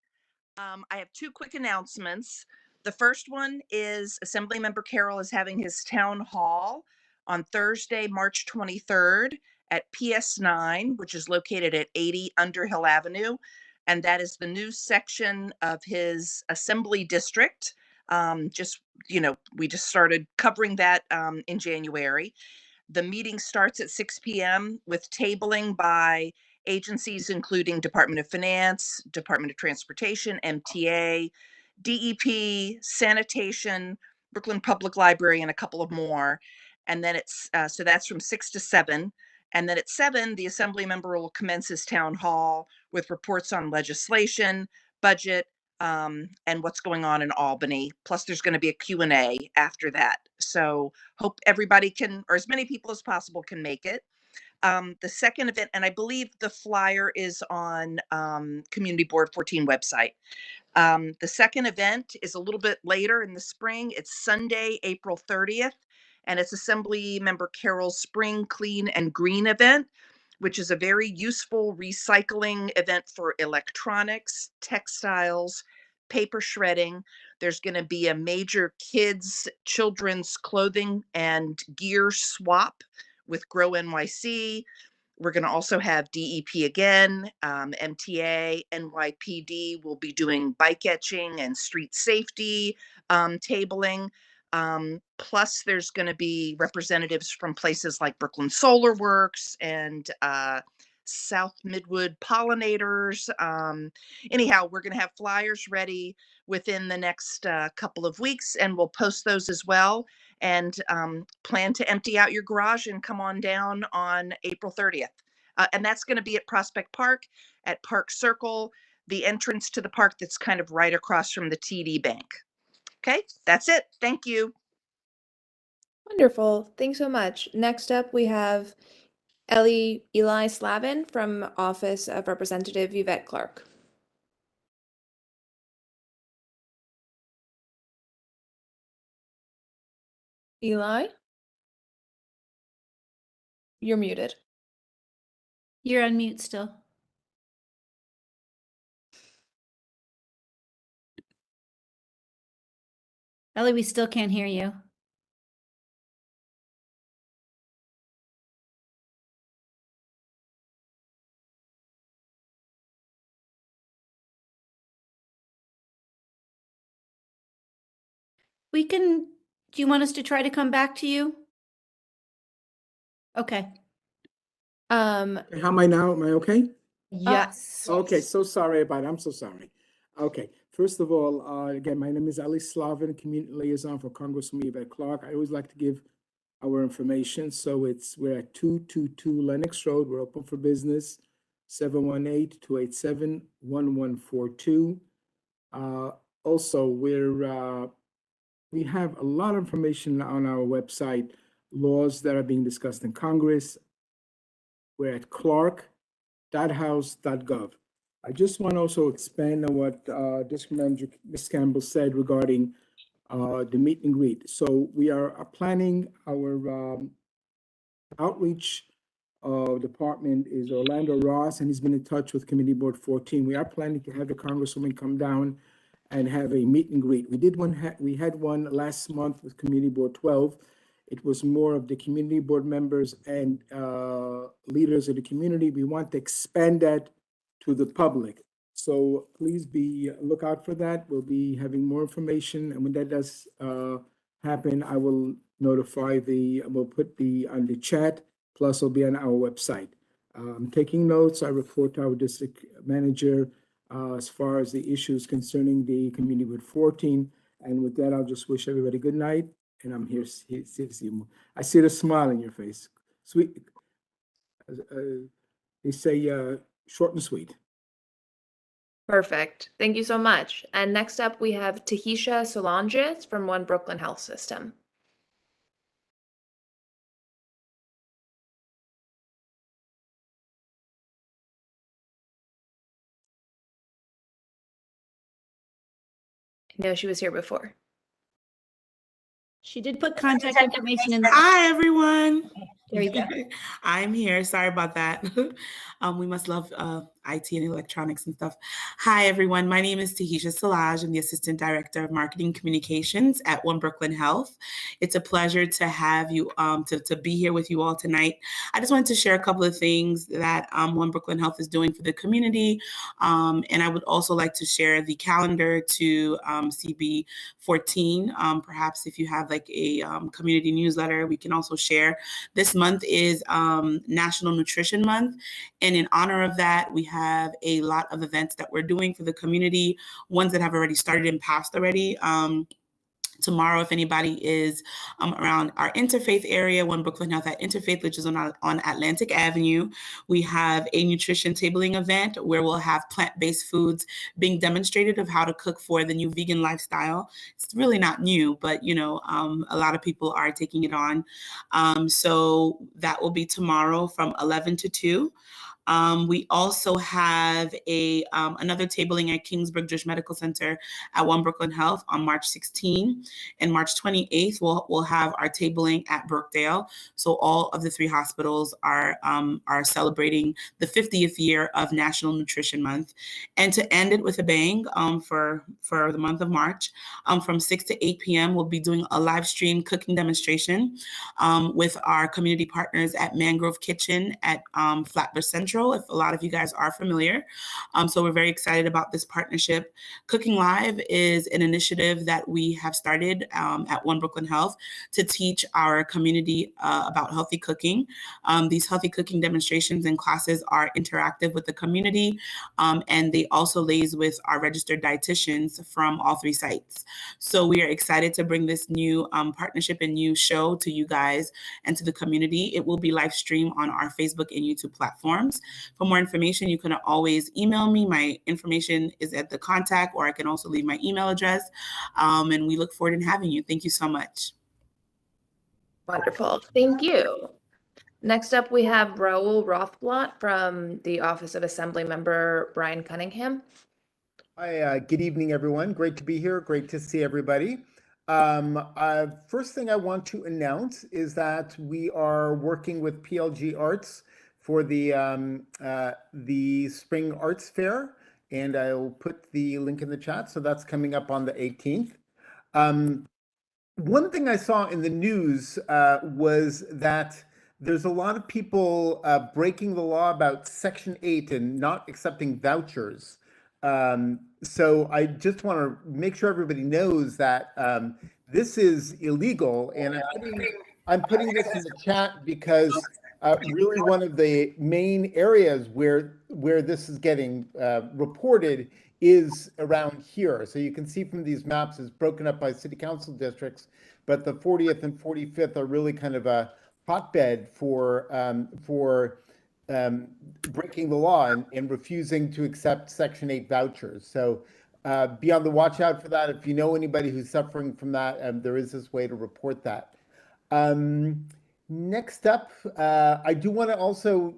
I have two quick announcements. The first one is Assemblymember Carroll is having his town hall on Thursday, March 23rd at PS9, which is located at 80 Underhill Avenue. And that is the new section of his assembly district. We just started covering that in January. The meeting starts at 6 p.m. with tabling by agencies including Department of Finance, Department of Transportation, MTA, DEP, Sanitation, Brooklyn Public Library, and a couple of more. And then so that's from 6 to 7. And then at 7, the assembly member will commence his town hall with reports on legislation, budget, and what's going on in Albany. Plus, there's going to be a Q&A after that. So hope everybody can, or as many people as possible can make it. The second event, and I believe the flyer is on Community Board 14 website. The second event is a little bit later in the spring. It's Sunday, April 30th, and it's Assembly Member Carroll's Spring Clean and Green event, which is a very useful recycling event for electronics, textiles, paper shredding. There's going to be a major children's clothing and gear swap with Grow NYC. We're going to also have DEP again, MTA, NYPD will be doing bike etching and street safety tabling. Plus, there's going to be representatives from places like Brooklyn Solar Works and South Midwood Pollinators. Anyhow, we're going to have flyers ready within the next couple of weeks, and we'll post those as well. And plan to empty out your garage and come on down on April 30th. And that's going to be at Prospect Park at Park Circle, the entrance to the park that's kind of right across from the TD Bank. Okay, that's it. Thank you. Wonderful. Thanks so much. Next up, we have Eli Slavin from Office of Representative Yvette Clark. Eli? You're muted. You're on mute still. Ellie, we still can't hear you. We can, do you want us to try to come back to you? Okay. Uh, How am I now? Am I okay? Yes. Okay, so sorry about it. I'm so sorry. Okay, first of all, again, my name is Ali Slavin, Community Liaison for Congresswoman Yvette Clarke. I always like to give our information. So we're at 222 Lenox Road. We're open for business, 718-287-1142. Also, we have a lot of information on our website, laws that are being discussed in Congress. We're at clark.house.gov. I just want to also expand on what District Manager Ms. Campbell said regarding the meet and greet. So we are planning our outreach department is Orlando Ross, and he's been in touch with Committee Board 14. We are planning to have the Congresswoman come down and have a meet and greet. We had one last month with Community Board 12. It was more of the community board members and leaders of the community. We want to expand that to the public. So please look out for that. We'll be having more information, and when that does happen, I will notify we'll put on the chat, plus it'll be on our website. I'm taking notes. I report to our district manager as far as the issues concerning the Community Board 14. And with that, I'll just wish everybody good night. And I'm here to see you. I see the smile in your face. Sweet. They say short and sweet. Perfect. Thank you so much. And next up, we have Tahisha Solanges from One Brooklyn Health System. I know she was here before. She did put contact information in the. Hi, everyone. There you go. I'm here. Sorry about that. We must love IT and electronics and stuff. Hi, everyone. My name is Tahisha Salaj. I'm the Assistant Director of Marketing Communications at One Brooklyn Health. It's a pleasure to have you, to be here with you all tonight. I just wanted to share a couple of things that One Brooklyn Health is doing for the community. And I would also like to share the calendar to CB14. Perhaps if you have like a community newsletter, we can also share. This month is National Nutrition Month. And in honor of that, we have a lot of events that we're doing for the community, ones that have already started and passed already. Tomorrow, if anybody is around our Interfaith area, One Brooklyn Health at Interfaith, which is on Atlantic Avenue, we have a nutrition tabling event where we'll have plant-based foods being demonstrated of how to cook for the new vegan lifestyle. It's really not new, but a lot of people are taking it on. So that will be tomorrow from 11 to 2. We also have another tabling at Kingsbrook Jewish Medical Center at One Brooklyn Health on March 16. And March 28th, we'll have our tabling at Brookdale. So all of the 3 hospitals are celebrating the 50th year of National Nutrition Month. And to end it with a bang for the month of March, from 6 to 8 p.m., we'll be doing a live stream cooking demonstration with our community partners at Mangrove Kitchen at Flatbush Central, if a lot of you guys are familiar. So we're very excited about this partnership. Cooking Live is an initiative that we have started at One Brooklyn Health to teach our community about healthy cooking. These healthy cooking demonstrations and classes are interactive with the community, and they also liaise with our registered dietitians from all 3 sites. So we are excited to bring this new partnership and new show to you guys and to the community. It will be live streamed on our Facebook and YouTube platforms. For more information, you can always email me. My information is at the contact, or I can also leave my email address. And we look forward to having you. Thank you so much. Wonderful. Thank you. Next up, we have Raul Rothblatt from the Office of Assemblymember Brian Cunningham. Hi, good evening, everyone. Great to be here. Great to see everybody. First thing I want to announce is that we are working with PLG Arts for the Spring Arts Fair, and I'll put the link in the chat. So that's coming up on the 18th. One thing I saw in the news was that there's a lot of people breaking the law about Section 8 and not accepting vouchers. So I just want to make sure everybody knows that this is illegal. And I'm putting this in the chat because really one of the main areas where this is getting reported is around here. So you can see from these maps it's broken up by city council districts, but the 40th and 45th are really kind of a hotbed for breaking the law and refusing to accept Section 8 vouchers. So be on the watch out for that. If you know anybody who's suffering from that, there is this way to report that. Next up, I do want to also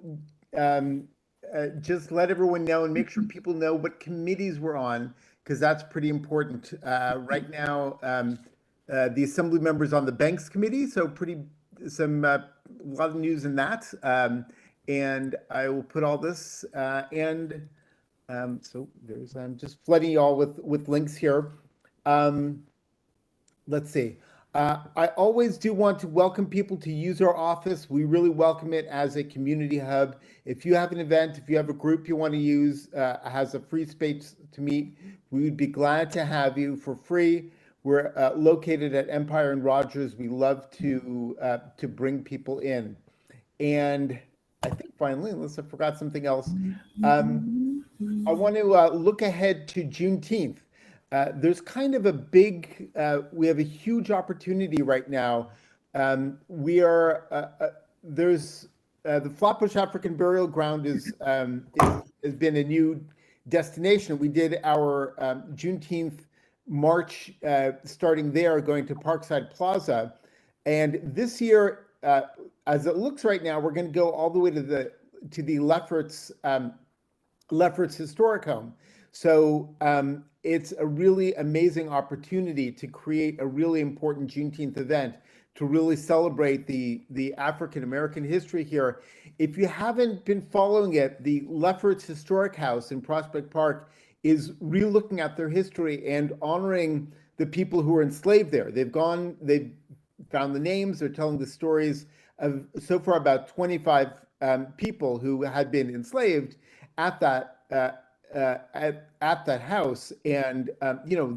just let everyone know and make sure people know what committees we're on, because that's pretty important. Right now, the assembly members on the banks committee, so a lot of news in that. And I will put all this so there's, I'm just flooding you all with links here. Let's see. I always do want to welcome people to use our office. We really welcome it as a community hub. If you have an event, if you have a group you want to use, has a free space to meet, we would be glad to have you for free. We're located at Empire and Rogers. We love to bring people in. And I think finally, unless I forgot something else, I want to look ahead to Juneteenth. There's kind of a big, we have a huge opportunity right now. There's the Flatbush African Burial Ground has been a new destination. We did our Juneteenth march starting there, going to Parkside Plaza. And this year, as it looks right now, we're going to go all the way to the Lefferts Historic Home. So it's a really amazing opportunity to create a really important Juneteenth event to really celebrate the African American history here. If you haven't been following it, the Lefferts Historic House in Prospect Park is re-looking at their history and honoring the people who were enslaved there. They've found the names, they're telling the stories of so far about 25 people who had been enslaved at that house. And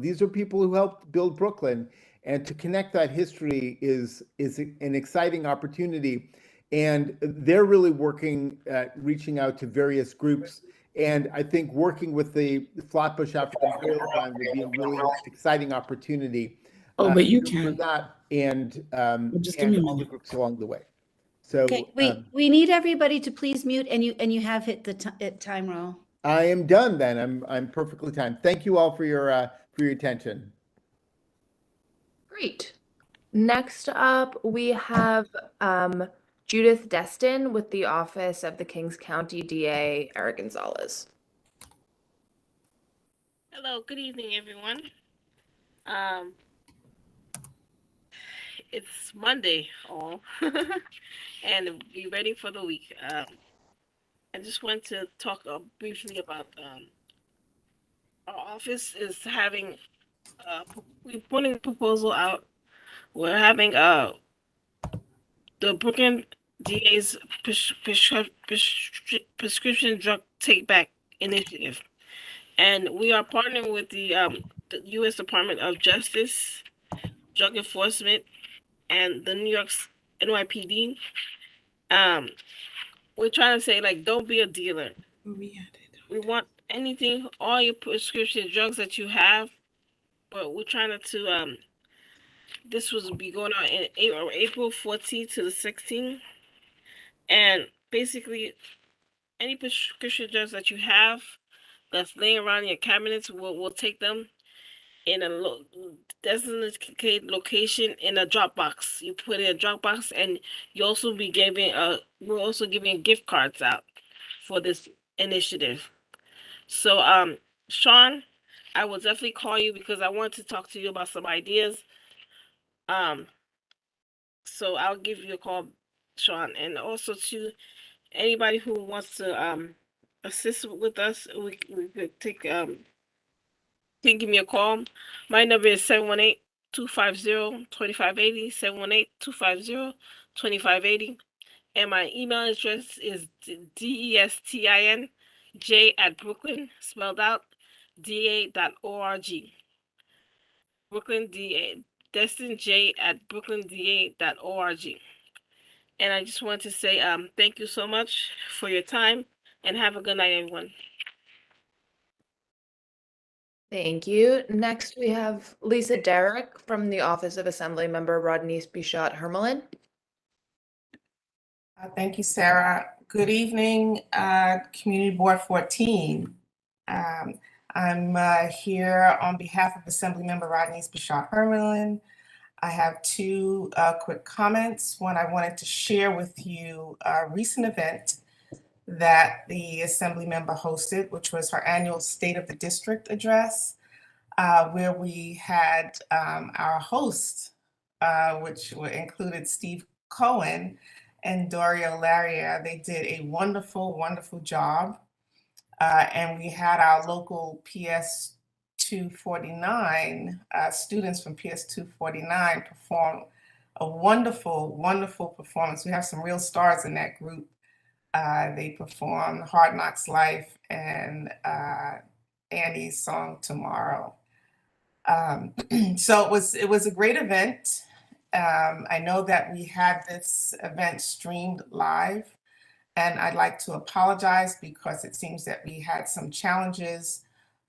these are people who helped build Brooklyn, and to connect that history is an exciting opportunity. And they're really working at reaching out to various groups. And I think working with the Flatbush African Burial Ground would be a really exciting opportunity. But you for can. that and Just give me a all the minute. groups along the way. So Okay, we need everybody to please mute, and you have hit the time roll. I am done then. I'm perfectly timed. Thank you all for your attention. Great. Next up, we have Judith Destin with the Office of the Kings County DA, Eric Gonzalez. Hello, good evening, everyone. It's Monday, all, and we're ready for the week. I just want to talk briefly about our office is having, we're putting a proposal out. We're having the Brooklyn DA's prescription drug take back initiative, and we are partnering with the U.S. Department of Justice, Drug Enforcement, and the New York's NYPD. We're trying to say, like, don't be a dealer. We want anything, all your prescription drugs that you have, but we're trying to this was be going on in April 14th to the 16th, and basically any prescription drugs that you have that's laying around in your cabinets, we'll take them in a designated location in a drop box. You put in a drop box, and you also be giving we're also giving gift cards out for this initiative. So Sean, I will definitely call you because I want to talk to you about some ideas. So I'll give you a call, Sean, and also to anybody who wants to assist with us. We could take can give me a call. My number is 718-250-2580, 718-250-2580. And my email address is destinj@brooklyn, spelled out, da.org. Brooklyn destinj@brooklynda.org. And I just want to say thank you so much for your time, and have a good night, everyone. Thank you. Next, we have Lisa Derrick from the Office of Assembly Member Rodney's Bichot Hermelin. Thank you, Sarah. Good evening, Community Board 14. I'm here on behalf of Assemblymember Rodney Bichot Hermelin. I have two quick comments. One, I wanted to share with you a recent event that the Assembly member hosted, which was her annual State of the District address, where we had our host, which included Steve Cohen and Doria Laria. They did a wonderful, wonderful job. And we had our local PS 249, students from PS 249 perform a wonderful, wonderful performance. We have some real stars in that group. They performed Hard Knocks Life and Annie's song Tomorrow. So it was a great event. I know that we had this event streamed live, and I'd like to apologize because it seems that we had some challenges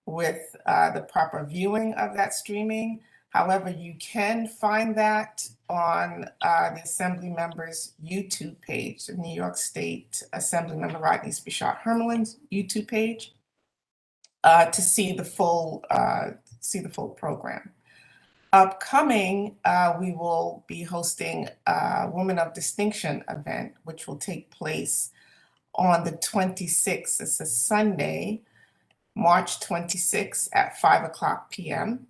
with the proper viewing of that streaming. However, you can find that on the Assembly Members YouTube page, the New York State Assembly Member Rodney Bichot Hermelin's YouTube page, to see the full program. Upcoming, we will be hosting a Women of Distinction event, which will take place on the 26th. It's a Sunday, March 26th at 5:00 p.m.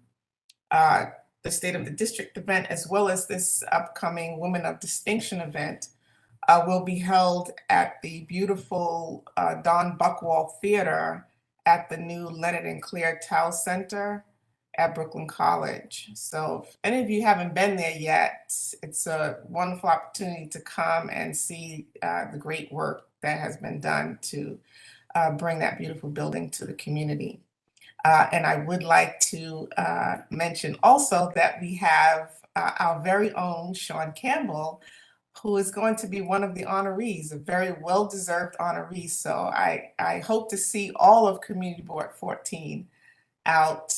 The State of the District event, as well as this upcoming Women of Distinction event, will be held at the beautiful Don Buchwald Theater at the new Leonard and Claire Towle Center at Brooklyn College. So if any of you haven't been there yet, it's a wonderful opportunity to come and see the great work that has been done to bring that beautiful building to the community. And I would like to mention also that we have our very own Sean Campbell, who is going to be one of the honorees, a very well-deserved honoree. So I hope to see all of Community Board 14 out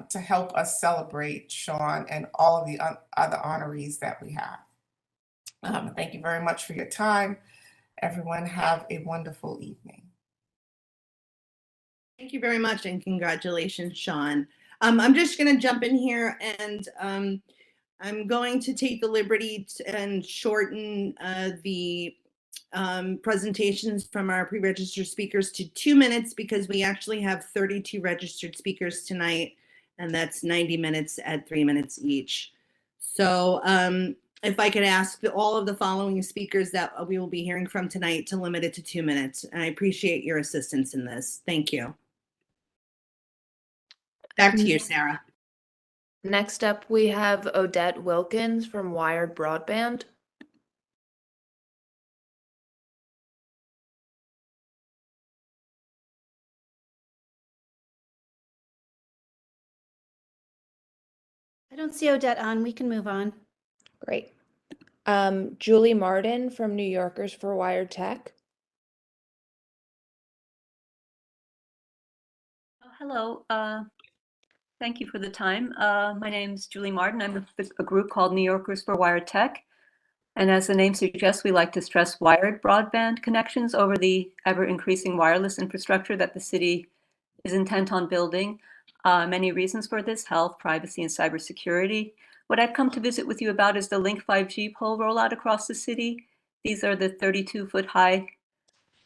to help us celebrate Sean and all of the other honorees that we have. Thank you very much for your time. Everyone have a wonderful evening. Thank you very much, and congratulations, Sean. I'm just going to jump in here, and I'm going to take the liberty and shorten the presentations from our pre-registered speakers to 2 minutes, because we actually have 32 registered speakers tonight, and that's 90 minutes at 3 minutes each. So if I could ask all of the following speakers that we will be hearing from tonight to limit it to 2 minutes, and I appreciate your assistance in this. Thank you. Back to you, Sarah. Next up, we have Odette Wilkins from Wired Broadband. I don't see Odette on. We can move on. Great. Julie Martin from New Yorkers for Wired Tech. Oh, hello. Thank you for the time. My name is Julie Martin. I'm with a group called New Yorkers for Wired Tech. And as the name suggests, we like to stress wired broadband connections over the ever-increasing wireless infrastructure that the city is intent on building. Many reasons for this: health, privacy, and cybersecurity. What I've come to visit with you about is the Link 5G pole rollout across the city. These are the 32-foot high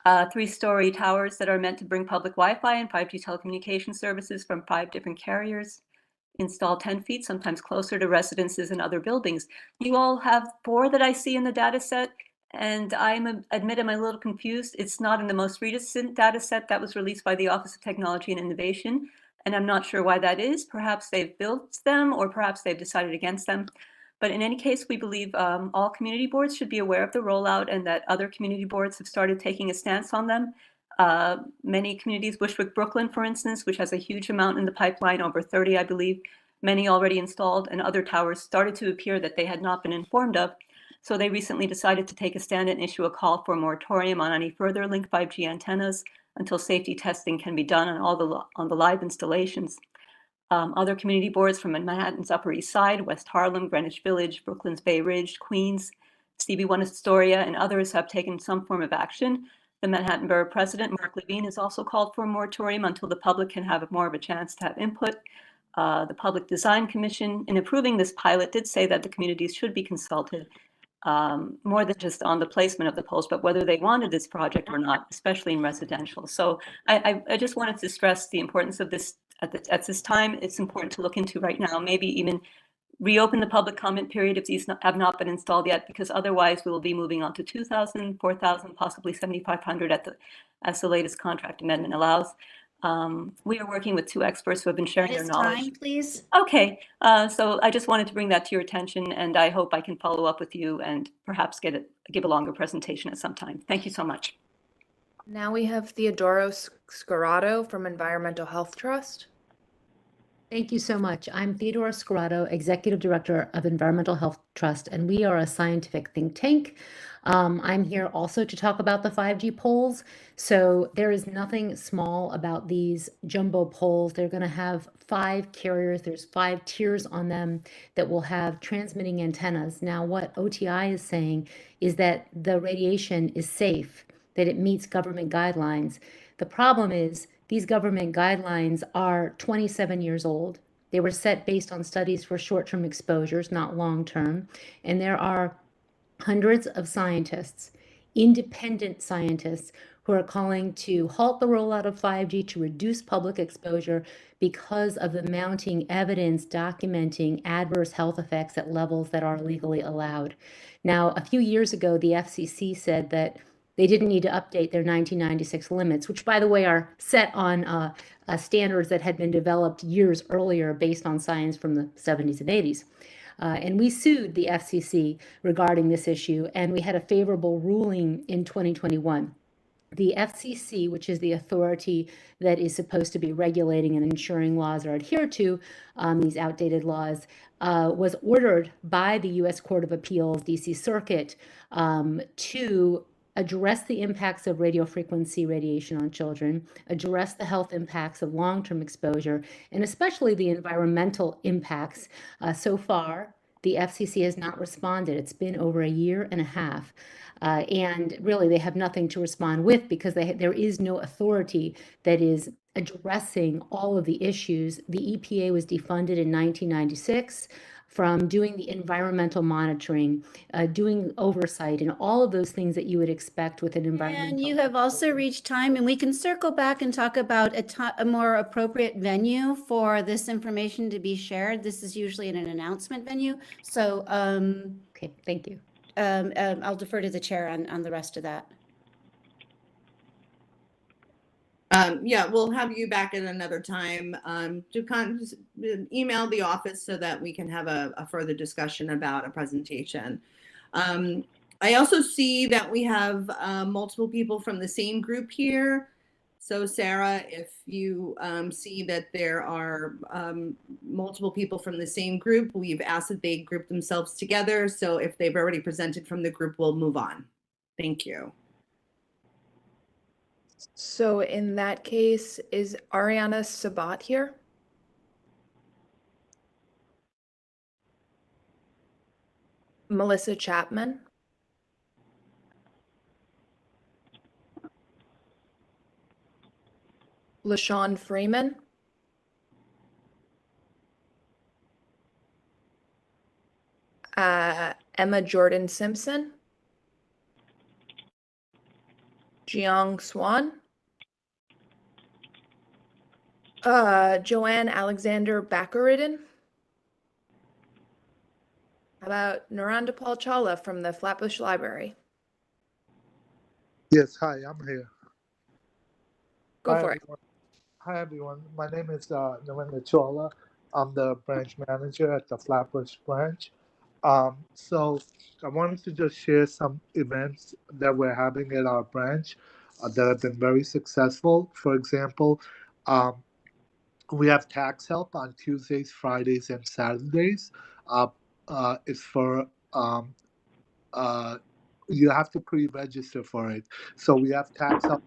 3-story towers that are meant to bring public Wi-Fi and 5G telecommunication services from 5 different carriers, installed 10 feet, sometimes closer to residences and other buildings. You all have 4 that I see in the data set, and admit I'm a little confused. It's not in the most recent data set that was released by the Office of Technology and Innovation, and I'm not sure why that is. Perhaps they've built them, or perhaps they've decided against them. But in any case, we believe all community boards should be aware of the rollout, and that other community boards have started taking a stance on them. Many communities, Bushwick, Brooklyn, for instance, which has a huge amount in the pipeline, over 30, I believe, many already installed, and other towers started to appear that they had not been informed of. So they recently decided to take a stand and issue a call for a moratorium on any further Link 5G antennas until safety testing can be done on the live installations. Other community boards from Manhattan's Upper East Side, West Harlem, Greenwich Village, Brooklyn's Bay Ridge, Queens, CB1 Astoria, and others have taken some form of action. The Manhattan Borough President, Mark Levine, has also called for a moratorium until the public can have more of a chance to have input. The Public Design Commission, in approving this pilot, did say that the communities should be consulted more than just on the placement of the poles, but whether they wanted this project or not, especially in residential. So I just wanted to stress the importance of this at this time. It's important to look into right now, maybe even reopen the public comment period if these have not been installed yet, because otherwise we will be moving on to 2,000, 4,000, possibly 7,500 as the latest contract amendment allows. We are working with 2 experts who have been sharing their knowledge. Time, please. Okay, so I just wanted to bring that to your attention, and I hope I can follow up with you and perhaps give a longer presentation at some time. Thank you so much. Now we have Theodoro Scarrato from Environmental Health Trust. Thank you so much. I'm Theodora Scarrato, Executive Director of Environmental Health Trust, and we are a scientific think tank. I'm here also to talk about the 5G poles. So there is nothing small about these jumbo poles. They're going to have 5 carriers. There's 5 tiers on them that will have transmitting antennas. Now, what OTI is saying is that the radiation is safe, that it meets government guidelines. The problem is these government guidelines are 27 years old. They were set based on studies for short-term exposures, not long-term. And there are hundreds of scientists, independent scientists, who are calling to halt the rollout of 5G to reduce public exposure because of the mounting evidence documenting adverse health effects at levels that are legally allowed. Now, a few years ago, the FCC said that they didn't need to update their 1996 limits, which, by the way, are set on standards that had been developed years earlier based on science from the 70s and 80s. And we sued the FCC regarding this issue, and we had a favorable ruling in 2021. The FCC, which is the authority that is supposed to be regulating and ensuring laws are adhered to, these outdated laws, was ordered by the U.S. Court of Appeals, D.C. Circuit, to address the impacts of radio frequency radiation on children, address the health impacts of long-term exposure, and especially the environmental impacts. So far, the FCC has not responded. It's been over a year and a half. And really, they have nothing to respond with because there is no authority that is addressing all of the issues. The EPA was defunded in 1996 from doing the environmental monitoring, doing oversight, and all of those things that you would expect with an environmental. And you have also reached time, and we can circle back and talk about a more appropriate venue for this information to be shared. This is usually in an announcement venue. So, okay, thank you. I'll defer to the chair on the rest of that. Yeah, we'll have you back at another time to email the office so that we can have a further discussion about a presentation. I also see that we have multiple people from the same group here. So Sarah, if you see that there are multiple people from the same group, we've asked that they group themselves together. So if they've already presented from the group, we'll move on. Thank you. So in that case, is Ariana Sabat here? Melissa Chapman? LaShawn Freeman? Emma Jordan Simpson? Jiang Swan? Joanne Alexander Baccaridin? How about Naranda Paul Chawla from the Flatbush Library? Yes, hi, I'm here. Go for it. Hi, everyone. My name is Narendra Chawla. I'm the branch manager at the Flatbush branch. So I wanted to just share some events that we're having at our branch that have been very successful. For example, We have tax help on Tuesdays, Fridays, and Saturdays. It's for you have to pre-register for it. So we have tax help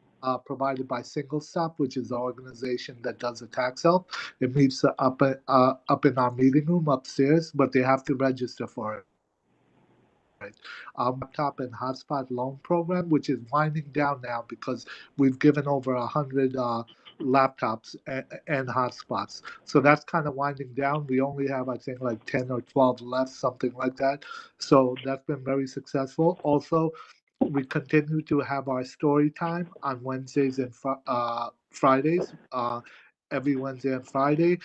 provided by Single Stop, which is the organization that does the tax help. It meets up in our meeting room upstairs, but they have to register for it. Laptop and hotspot loan program, which is winding down now because we've given over 100 laptops and hotspots. So that's kind of winding down. We only have, I think, like 10 or 12 left, something like that. So that's been very successful. Also, we continue to have our story time on Wednesdays and Fridays. Every Wednesday and Friday.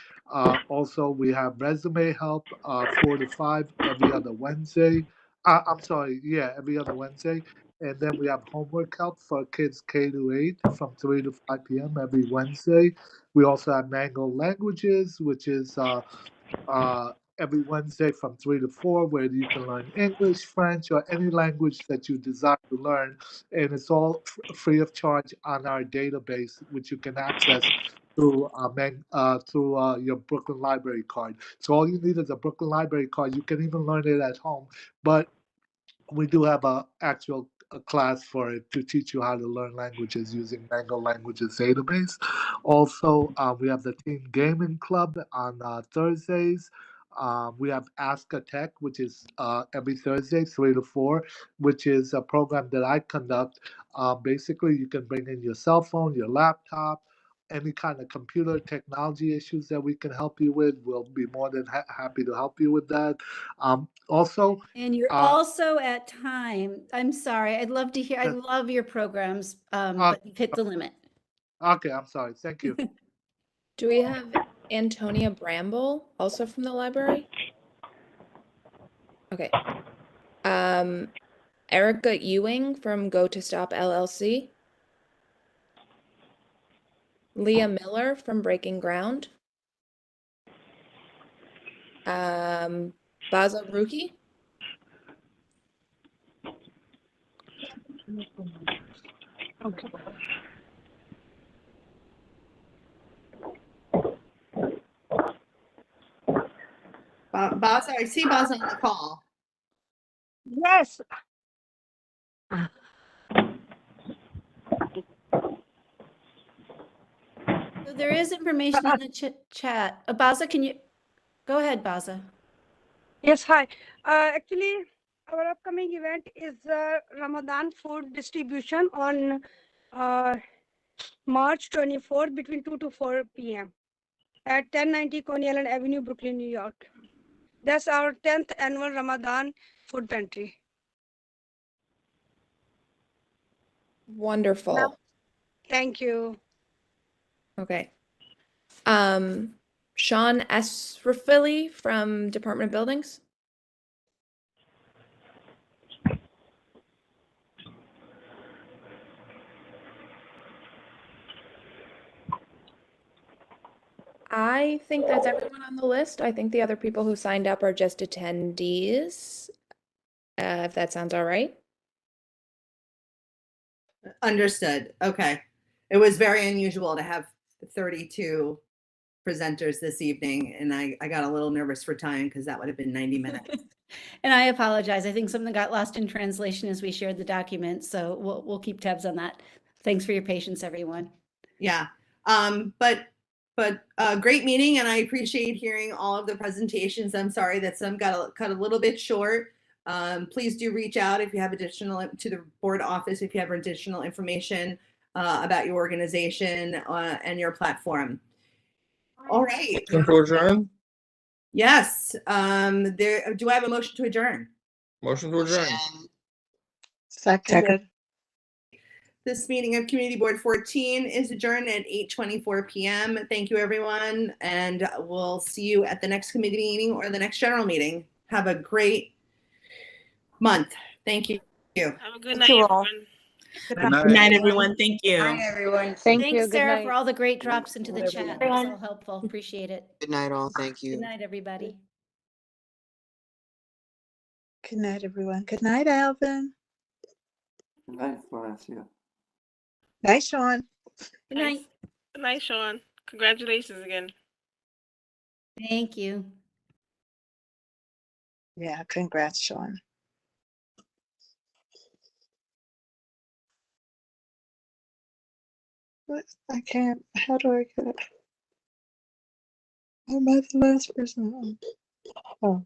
Also, we have resume help 4 to 5 every other Wednesday. I'm sorry, yeah, every other Wednesday. And then we have homework help for kids K to 8 from 3 to 5 p.m. every Wednesday. We also have Mango Languages, which is every Wednesday from 3 to 4, where you can learn English, French, or any language that you desire to learn. And it's all free of charge on our database, which you can access through your Brooklyn Library card. So all you need is a Brooklyn Library card. You can even learn it at home, but we do have a class for it to teach you how to learn languages using Mango Languages database. Also, we have the Teen Gaming Club on Thursdays. We have Ask a Tech, which is every Thursday, 3 to 4, which is a program that I conduct. Basically, you can bring in your cell phone, your laptop, any kind of computer technology issues that we can help you with. We'll be more than happy to help you with that. Also, And you're also at time. I'm sorry. I'd love to hear. I love your programs, but you've hit the limit. Okay, I'm sorry. Thank you. Do we have Antonia Bramble also from the library? Okay. Erica Ewing from Go to Stop LLC. Leah Miller from Breaking Ground. Baza Ruki. Okay. Baza, I see Baza on the call. Yes. So there is information in the chat. Baza, can you go ahead, Baza? Yes, hi. Actually, our upcoming event is Ramadan food distribution on March 24th between 2 to 4 p.m. at 1090 Coney Island Avenue, Brooklyn, New York. That's our 10th annual Ramadan food pantry. Wonderful. Thank you. Okay. Sean Esrafili from Department of Buildings. I think that's everyone on the list. I think the other people who signed up are just attendees, if that sounds all right. Understood. Okay. It was very unusual to have 32 presenters this evening, and I got a little nervous for time because that would have been 90 minutes. And I apologize. I think something got lost in translation as we shared the document, so we'll keep tabs on that. Thanks for your patience, everyone. Yeah. But great meeting, and I appreciate hearing all of the presentations. I'm sorry that some got cut a little bit short. Please do reach out if you have additional to the board office if you have additional information about your organization and your platform. All right. Motion to adjourn? Yes. Do I have a motion to adjourn? Motion to adjourn. Seconded. This meeting of Community Board 14 is adjourned at 8:24 p.m. Thank you, everyone, and we'll see you at the next committee meeting or the next general meeting. Have a great month. Thank you. Have a good Thank night, you all. everyone. Good night, everyone. Thank you. Hi, everyone. Thanks, Sarah, for all the great drops into the chat. That was all helpful. Appreciate it. Good night, all. Thank you. Good night, everybody. Good night, everyone. Good night, Alvin. Good night, Valencia. Night, Sean. Good night. Good night, Sean. Congratulations again. Thank you. Yeah, congrats, Sean. What? I can't. How do I get it? Am I the last person? Oh.